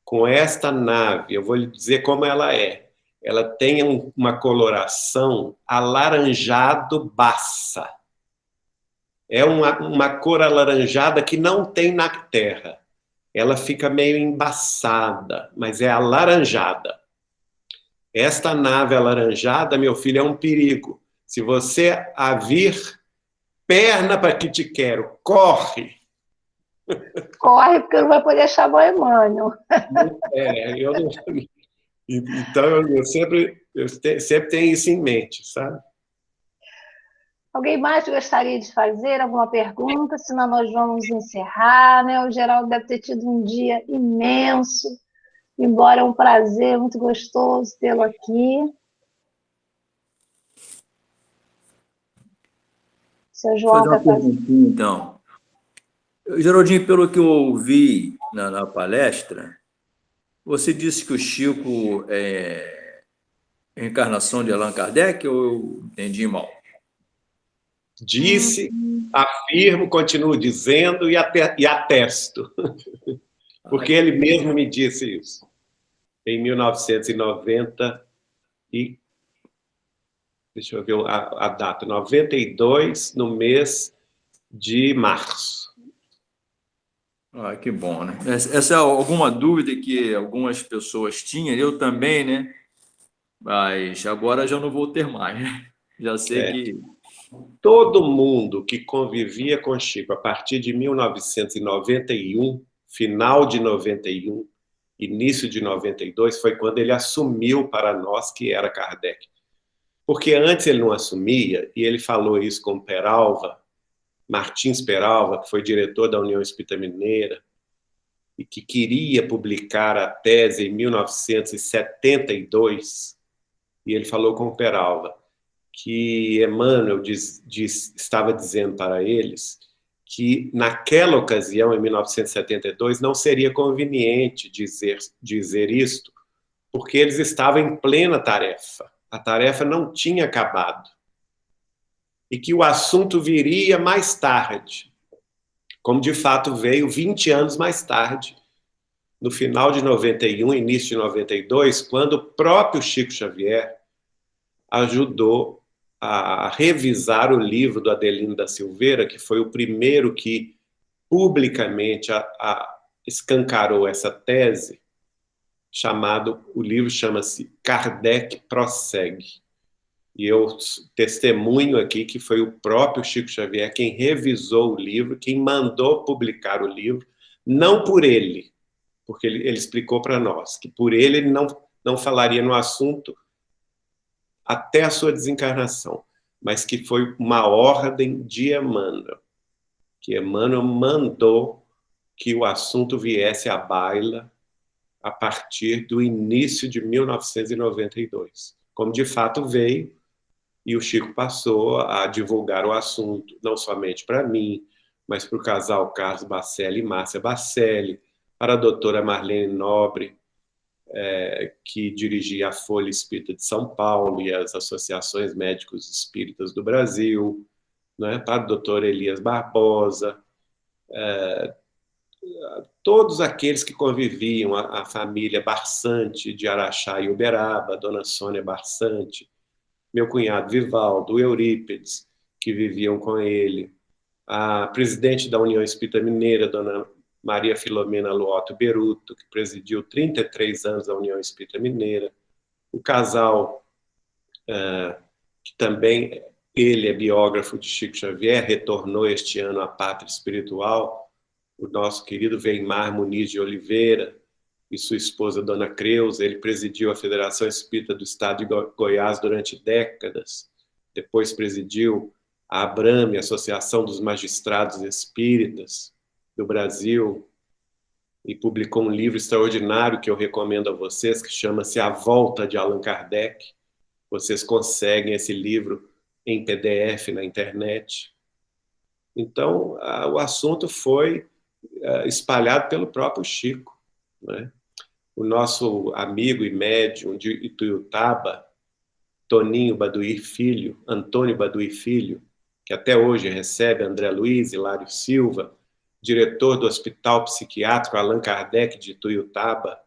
com esta nave, eu vou lhe dizer como ela é. Ela tem uma coloração alaranjado-baça. É uma cor alaranjada que não tem na Terra. Ela fica meio embaçada, mas é alaranjada. Esta nave alaranjada, meu filho, é um perigo. Se você a vir, perna para que te quero, corre.
Corre, porque não vai poder chamar o Emmanuel.
Então, eu sempre tenho isso em mente, sabe?
Alguém mais gostaria de fazer alguma pergunta? Senão nós vamos encerrar, né? O Geraldo deve ter tido um dia imenso, embora é um prazer muito gostoso tê-lo aqui. Seu João
Vou fazer uma perguntinha, então. Geraldinho, pelo que eu ouvi na palestra, você disse que o Chico é reencarnação de Allan Kardec, ou eu entendi mal?
Disse, afirmo, continuo dizendo e atesto. Porque ele mesmo me disse isso. Em 1990 e... Deixa eu ver a data. 92, no mês de março.
Ah, que bom, né? Essa é alguma dúvida que algumas pessoas tinham, eu também, né? Mas agora já não vou ter mais, né? Já sei que...
Todo mundo que convivia com Chico a partir de 1991, final de 91, início de 92, foi quando ele assumiu para nós que era Kardec. Porque antes ele não assumia, e ele falou isso com Peralva, Martins Peralva, que foi diretor da União Espírita Mineira, e que queria publicar a tese em 1972, e ele falou com Peralva que Emmanuel estava dizendo para eles que naquela ocasião, em 1972, não seria conveniente dizer isto, porque eles estavam em plena tarefa. A tarefa não tinha acabado. E que o assunto viria mais tarde, como de fato veio 20 anos mais tarde, no final de 91, início de 92, quando o próprio Chico Xavier ajudou a revisar o livro do Adelino da Silveira, que foi o primeiro que publicamente escancarou essa tese, o livro chama-se Kardec Prossegue. E eu testemunho aqui que foi o próprio Chico Xavier quem revisou o livro, quem mandou publicar o livro, não por ele, porque ele explicou para nós que por ele não falaria no assunto até a sua desencarnação, mas que foi uma ordem de Emmanuel, que Emmanuel mandou que o assunto viesse à baila a partir do início de 1992, como de fato veio, e o Chico passou a divulgar o assunto, não somente para mim, mas para o casal Carlos Bacelli e Márcia Bacelli, para a doutora Marlene Nobre, que dirigia a Folha Espírita de São Paulo e as associações médicos espíritas do Brasil, né, para o doutor Elias Barbosa, todos aqueles que conviviam, a família Barçante de Araxá e Uberaba, a dona Sônia Barçante, meu cunhado Vivaldo, Eurípides, que viviam com ele, a presidente da União Espírita Mineira, dona Maria Filomena Luoto Beruto, que presidiu 33 anos a União Espírita Mineira, o casal, que também ele é biógrafo de Chico Xavier, retornou este ano à pátria espiritual, o nosso querido Weimar Muniz de Oliveira e sua esposa, dona Creuza. Ele presidiu a Federação Espírita do Estado de Goiás durante décadas, depois presidiu a ABRAME, Associação dos Magistrados Espíritas do Brasil, e publicou um livro extraordinário que eu recomendo a vocês, que chama-se A Volta de Allan Kardec. Vocês conseguem esse livro em PDF na internet. Então, o assunto foi espalhado pelo próprio Chico, né? O nosso amigo e médium de Ituiutaba, Antônio Baduí Filho, que até hoje recebe André Luiz, Hilário Silva, diretor do Hospital Psiquiátrico Allan Kardec de Ituiutaba,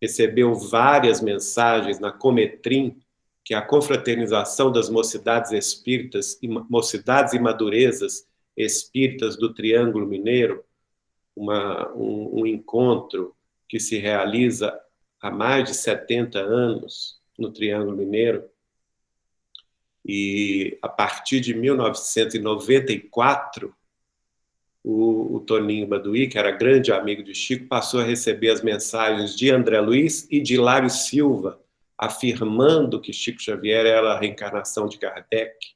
recebeu várias mensagens na Cometrim, que é a confraternização das mocidades espíritas, mocidades e madurezas espíritas do Triângulo Mineiro, um encontro que se realiza há mais de 70 anos no Triângulo Mineiro. E a partir de 1994, o Toninho Baduí, que era grande amigo de Chico, passou a receber as mensagens de André Luiz e de Hilário Silva, afirmando que Chico Xavier era a reencarnação de Kardec.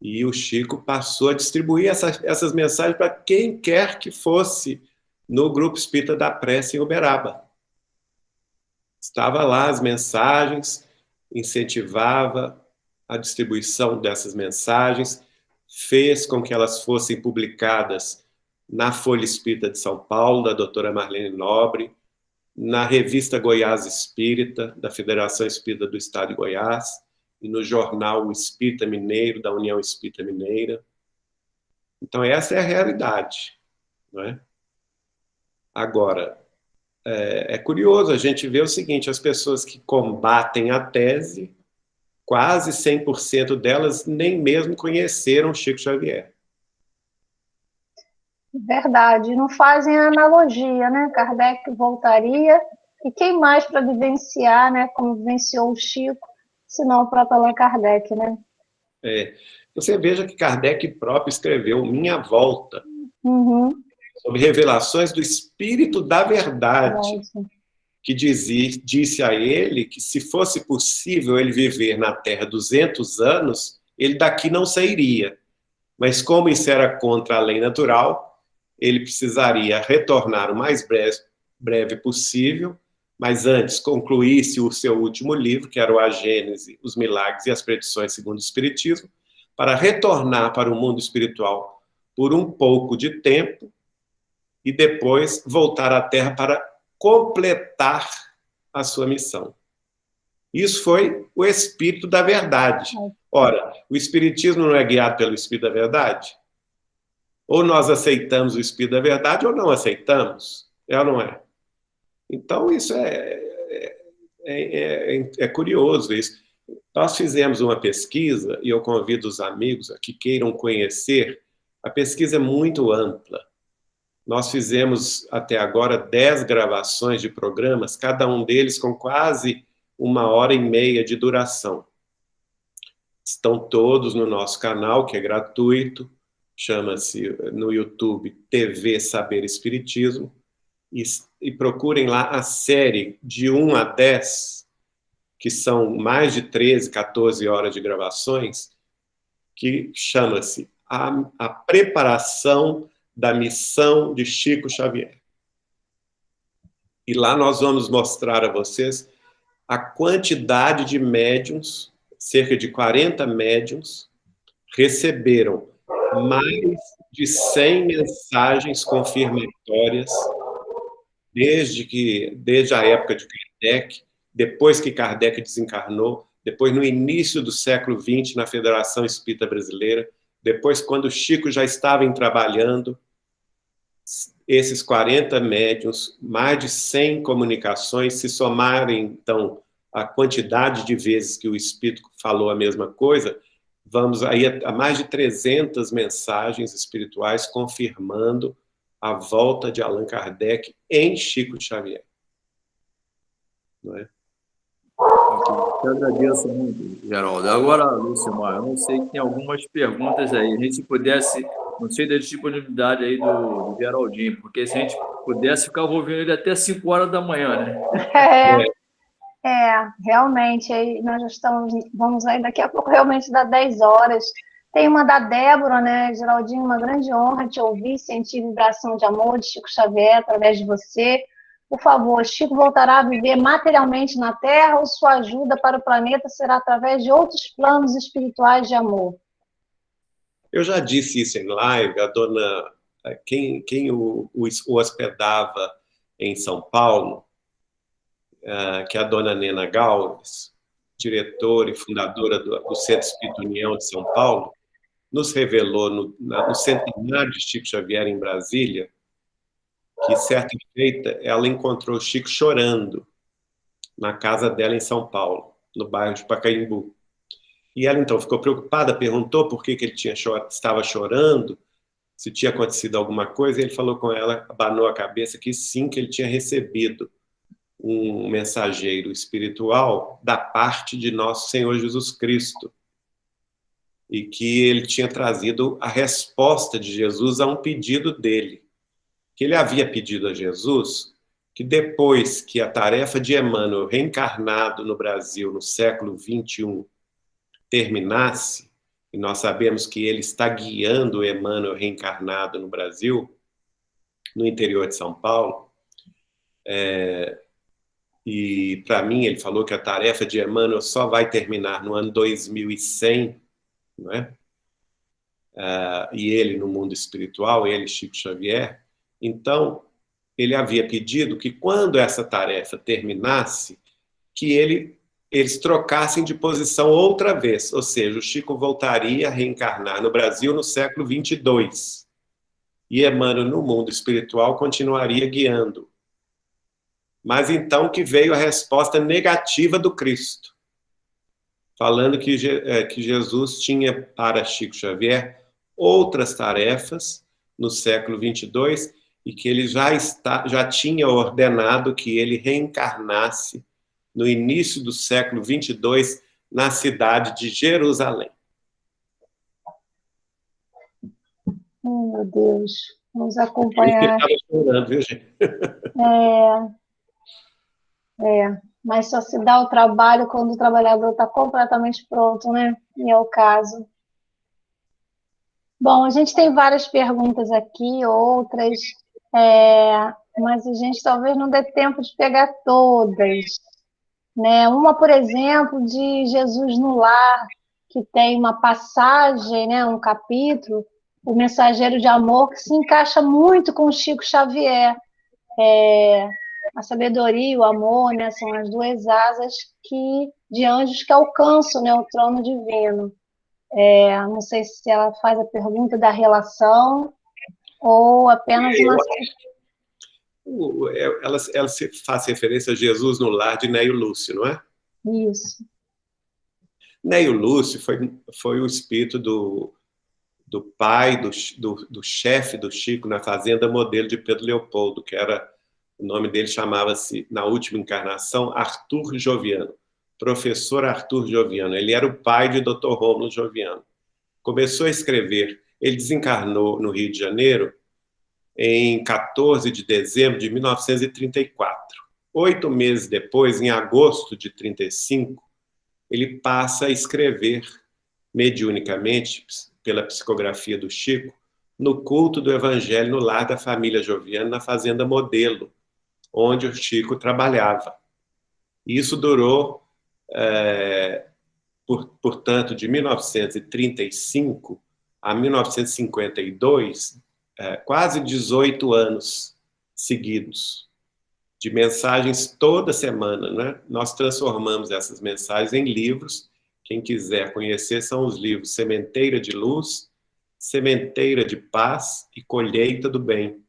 E o Chico passou a distribuir essas mensagens para quem quer que fosse no Grupo Espírita da Prece em Uberaba. Estava lá as mensagens, incentivava a distribuição dessas mensagens, fez com que elas fossem publicadas na Folha Espírita de São Paulo, da doutora Marlene Nobre, na revista Goiás Espírita, da Federação Espírita do Estado de Goiás, e no jornal O Espírita Mineiro, da União Espírita Mineira. Então, essa é a realidade, não é? Agora, é curioso a gente ver o seguinte, as pessoas que combatem a tese, quase 100% delas nem mesmo conheceram Chico Xavier.
Verdade, não fazem a analogia, né? Kardec voltaria, e quem mais para vivenciar, né, como vivenciou o Chico, senão o próprio Allan Kardec, né?
Você veja que Kardec próprio escreveu Minha Volta, sobre revelações do Espírito da Verdade, que disse a ele que se fosse possível ele viver na Terra 200 anos, ele daqui não sairia. Mas como isso era contra a lei natural, ele precisaria retornar o mais breve possível, mas antes concluísse o seu último livro, que era o A Gênese, os Milagres e as Predições segundo o Espiritismo, para retornar para o mundo espiritual por um pouco de tempo e depois voltar à Terra para completar a sua missão. Isso foi o Espírito da Verdade. Ora, o Espiritismo não é guiado pelo Espírito da Verdade? Ou nós aceitamos o Espírito da Verdade ou não aceitamos? É ou não é? Então, isso é curioso. Isso. Nós fizemos uma pesquisa, e eu convido os amigos que queiram conhecer. A pesquisa é muito ampla. Nós fizemos, até agora, 10 gravações de programas, cada um deles com quase 1h30 de duração. Estão todos no nosso canal, que é gratuito, chama-se no YouTube TV Saber Espiritismo, e procurem lá a série de 1 a 10, que são mais de 13, 14 horas de gravações, que chama-se a Preparação da Missão de Chico Xavier. E lá nós vamos mostrar a vocês a quantidade de médiuns, cerca de 40 médiuns, receberam mais de 100 mensagens confirmatórias desde a época de Kardec, depois que Kardec desencarnou, depois no início do século XX na Federação Espírita Brasileira, depois quando Chico já estava trabalhando, esses 40 médiuns, mais de 100 comunicações, se somarem, então, a quantidade de vezes que o Espírito falou a mesma coisa, vamos aí a mais de 300 mensagens espirituais confirmando a volta de Allan Kardec em Chico Xavier. Não é?
Eu agradeço muito, Geraldo. Agora, Lucimar, eu não sei, tem algumas perguntas aí. A gente se pudesse, não sei da disponibilidade aí do Geraldinho, porque se a gente pudesse, ficava ouvindo ele até 5 horas da manhã, né?
Realmente, aí nós já vamos aí daqui a pouco realmente dar 10 horas. Tem uma da Débora, né, Geraldinho, uma grande honra te ouvir, sentir vibração de amor de Chico Xavier através de você. Por favor, Chico voltará a viver materialmente na Terra ou sua ajuda para o planeta será através de outros planos espirituais de amor?
Eu já disse isso em live, a dona... Quem o hospedava em São Paulo, que é a dona Nena Galves, diretora e fundadora do Centro Espírita União de São Paulo, nos revelou no centenário de Chico Xavier em Brasília, que certa feita ela encontrou Chico chorando na casa dela em São Paulo, no bairro de Pacaembu. E ela então ficou preocupada, perguntou por que ele estava chorando, se tinha acontecido alguma coisa, e ele falou com ela, abanou a cabeça, que sim, que ele tinha recebido um mensageiro espiritual da parte de nosso Senhor Jesus Cristo, e que ele tinha trazido a resposta de Jesus a um pedido dele, que ele havia pedido a Jesus que depois que a tarefa de Emmanuel reencarnado no Brasil no século XXI terminasse, e nós sabemos que ele está guiando o Emmanuel reencarnado no Brasil, no interior de São Paulo, e para mim ele falou que a tarefa de Emmanuel só vai terminar no ano 2100, não é? e ele no mundo espiritual, ele, Chico Xavier. Então, ele havia pedido que, quando essa tarefa terminasse, que eles trocassem de posição outra vez, ou seja, o Chico voltaria a reencarnar no Brasil no século 22, e Emmanuel, no mundo espiritual, continuaria guiando. Mas então que veio a resposta negativa do Cristo, falando que Jesus tinha para Chico Xavier outras tarefas no século 22 e que ele já tinha ordenado que ele reencarnasse no início do século 22 na cidade de Jerusalém.
Meu Deus, vamos acompanhar.
Eu estava chorando, viu, gente?
Mas só se dá o trabalho quando o trabalhador está completamente pronto, né? E é o caso. Bom, a gente tem várias perguntas aqui, outras, mas a gente talvez não dê tempo de pegar todas, né? Uma, por exemplo, de Jesus no Lar, que tem uma passagem, né, um capítulo, o Mensageiro de Amor, que se encaixa muito com o Chico Xavier. A sabedoria e o amor, né, são as duas asas de anjos que alcançam, né, o trono divino. Não sei se ela faz a pergunta da relação ou apenas uma...
Ela se faz referência a Jesus no Lar de Neio Lúcio, não é?
Isso.
Neio Lúcio foi o espírito do pai, do chefe do Chico na Fazenda Modelo de Pedro Leopoldo, que era... O nome dele chamava-se, na última encarnação, Arthur Joviano. Professor Arthur Joviano. Ele era o pai de Dr. Rômulo Joviano. Começou a escrever. Ele desencarnou no Rio de Janeiro em 14 de dezembro de 1934. 8 meses depois, em agosto de 1935, ele passa a escrever mediunicamente, pela psicografia do Chico, no culto do Evangelho no Lar da família Joviano, na Fazenda Modelo, onde o Chico trabalhava. Isso durou, portanto, de 1935 a 1952, quase 18 anos seguidos, de mensagens toda semana, né? Nós transformamos essas mensagens em livros. Quem quiser conhecer, são os livros Sementeira de Luz, Sementeira de Paz e Colheita do Bem.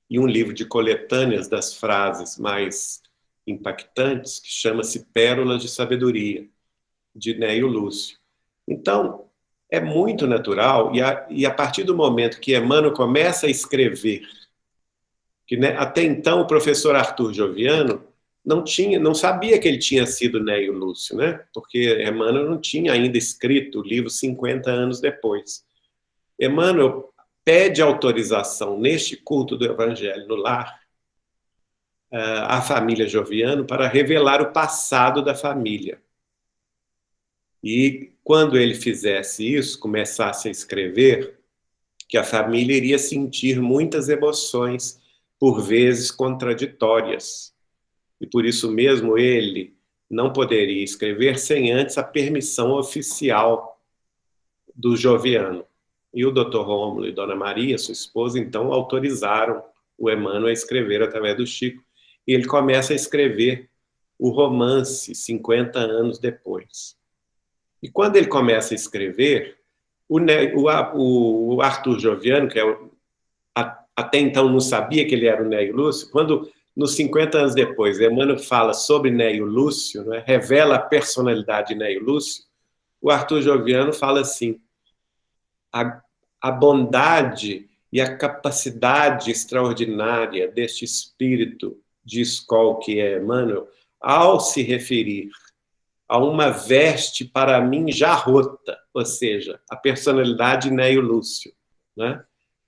E um livro de coletâneas das frases mais impactantes, que chama-se Pérolas de Sabedoria, de Neio Lúcio. Então, é muito natural, e a partir do momento que Emmanuel começa a escrever, que, né, até então o professor Arthur Joviano não sabia que ele tinha sido Neio Lúcio, né? Porque Emmanuel não tinha ainda escrito o livro 50 anos depois. Emmanuel pede autorização neste culto do Evangelho no Lar à família Joviano para revelar o passado da família. E quando ele fizesse isso, começasse a escrever, que a família iria sentir muitas emoções, por vezes contraditórias. E por isso mesmo ele não poderia escrever sem antes a permissão oficial do Joviano. E o Dr. Rômulo e Dona Maria, sua esposa, então autorizaram o Emmanuel a escrever através do Chico. E ele começa a escrever o romance 50 anos depois. E quando ele começa a escrever, o Arthur Joviano, que até então não sabia que ele era o Neio Lúcio, quando, nos 50 anos depois, Emmanuel fala sobre Neio Lúcio, né, revela a personalidade de Neio Lúcio, o Arthur Joviano fala assim: a bondade e a capacidade extraordinária deste espírito de escola que é Emmanuel, ao se referir a uma veste para mim já rota, ou seja, a personalidade de Neio Lúcio, né,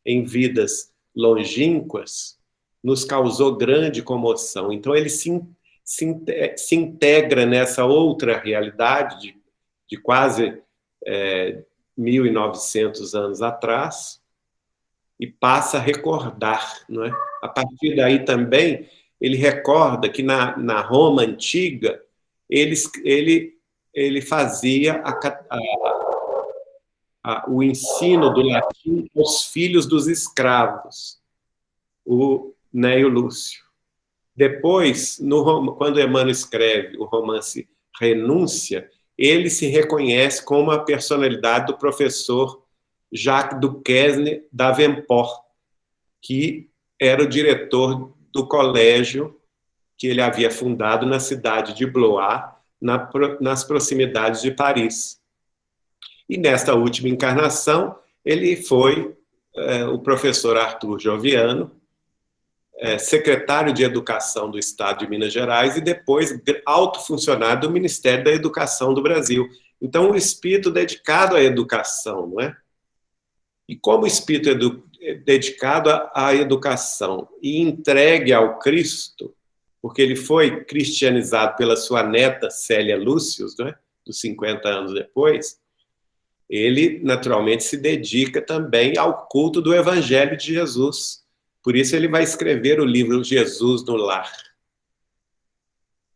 em vidas longínquas, nos causou grande comoção. Então ele se integra nessa outra realidade de quase 1.900 anos atrás e passa a recordar, não é? A partir daí também ele recorda que na Roma antiga ele fazia o ensino do latim aos filhos dos escravos, o Neio Lúcio. Depois, quando Emmanuel escreve o romance Renúncia, ele se reconhece como a personalidade do professor Jacques Duquesne Davenport, que era o diretor do colégio que ele havia fundado na cidade de Blois, nas proximidades de Paris. E nesta última encarnação, ele foi o professor Arthur Joviano, secretário de Educação do Estado de Minas Gerais e depois alto funcionário do Ministério da Educação do Brasil. Então, um espírito dedicado à educação, não é? E como espírito dedicado à educação e entregue ao Cristo, porque ele foi cristianizado pela sua neta Célia Lúcius, não é? Dos 50 anos depois, ele naturalmente se dedica também ao culto do Evangelho de Jesus. Por isso ele vai escrever o livro Jesus no Lar.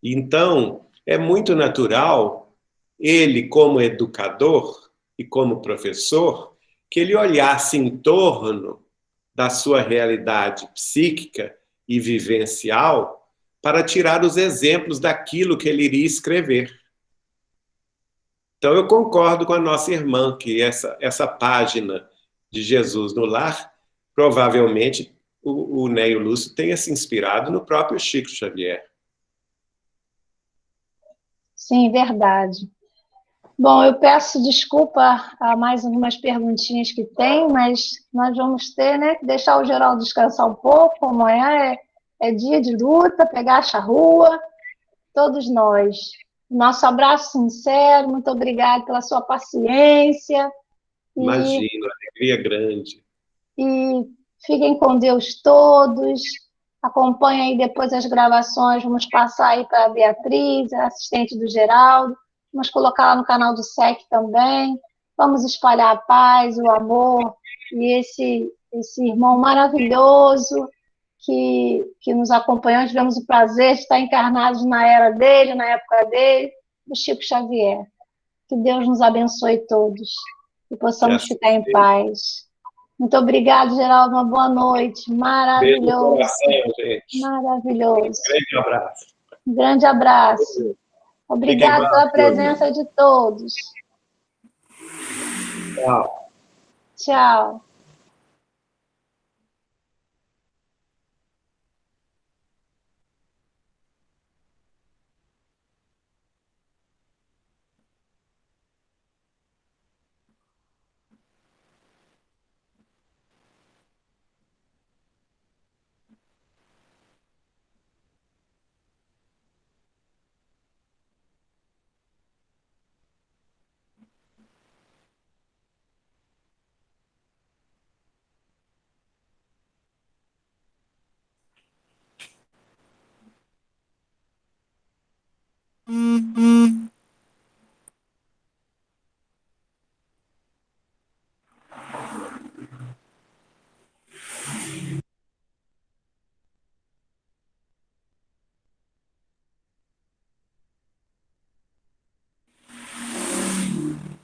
Então, é muito natural ele, como educador e como professor, que ele olhasse em torno da sua realidade psíquica e vivencial para tirar os exemplos daquilo que ele iria escrever. Então, eu concordo com a nossa irmã que essa página de Jesus no Lar, provavelmente o Neio Lúcio tenha se inspirado no próprio Chico Xavier.
Sim, verdade. Bom, eu peço desculpa a mais algumas perguntinhas que tem, mas nós vamos ter, né, que deixar o Geraldo descansar um pouco. Amanhã é dia de luta, pegar a charrua, todos nós. Nosso abraço sincero, muito obrigado pela sua paciência.
Imagina, alegria grande.
E fiquem com Deus todos. Acompanhem aí depois as gravações. Vamos passar aí para a Beatriz, a assistente do Geraldo. Vamos colocar lá no canal do SEC também. Vamos espalhar a paz, o amor e esse irmão maravilhoso que nos acompanhou. Tivemos o prazer de estar encarnados na era dele, na época dele, do Chico Xavier. Que Deus nos abençoe todos e possamos ficar em paz. Muito obrigado, Geraldo. Uma boa noite. Maravilhoso.
Beijo no coração, gente.
Maravilhoso.
Um grande abraço.
Um grande abraço. Obrigado pela presença de todos.
Tchau.
Tchau.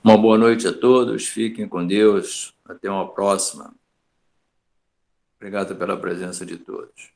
Uma boa noite a todos, fiquem com Deus, até uma próxima. Obrigado pela presença de todos.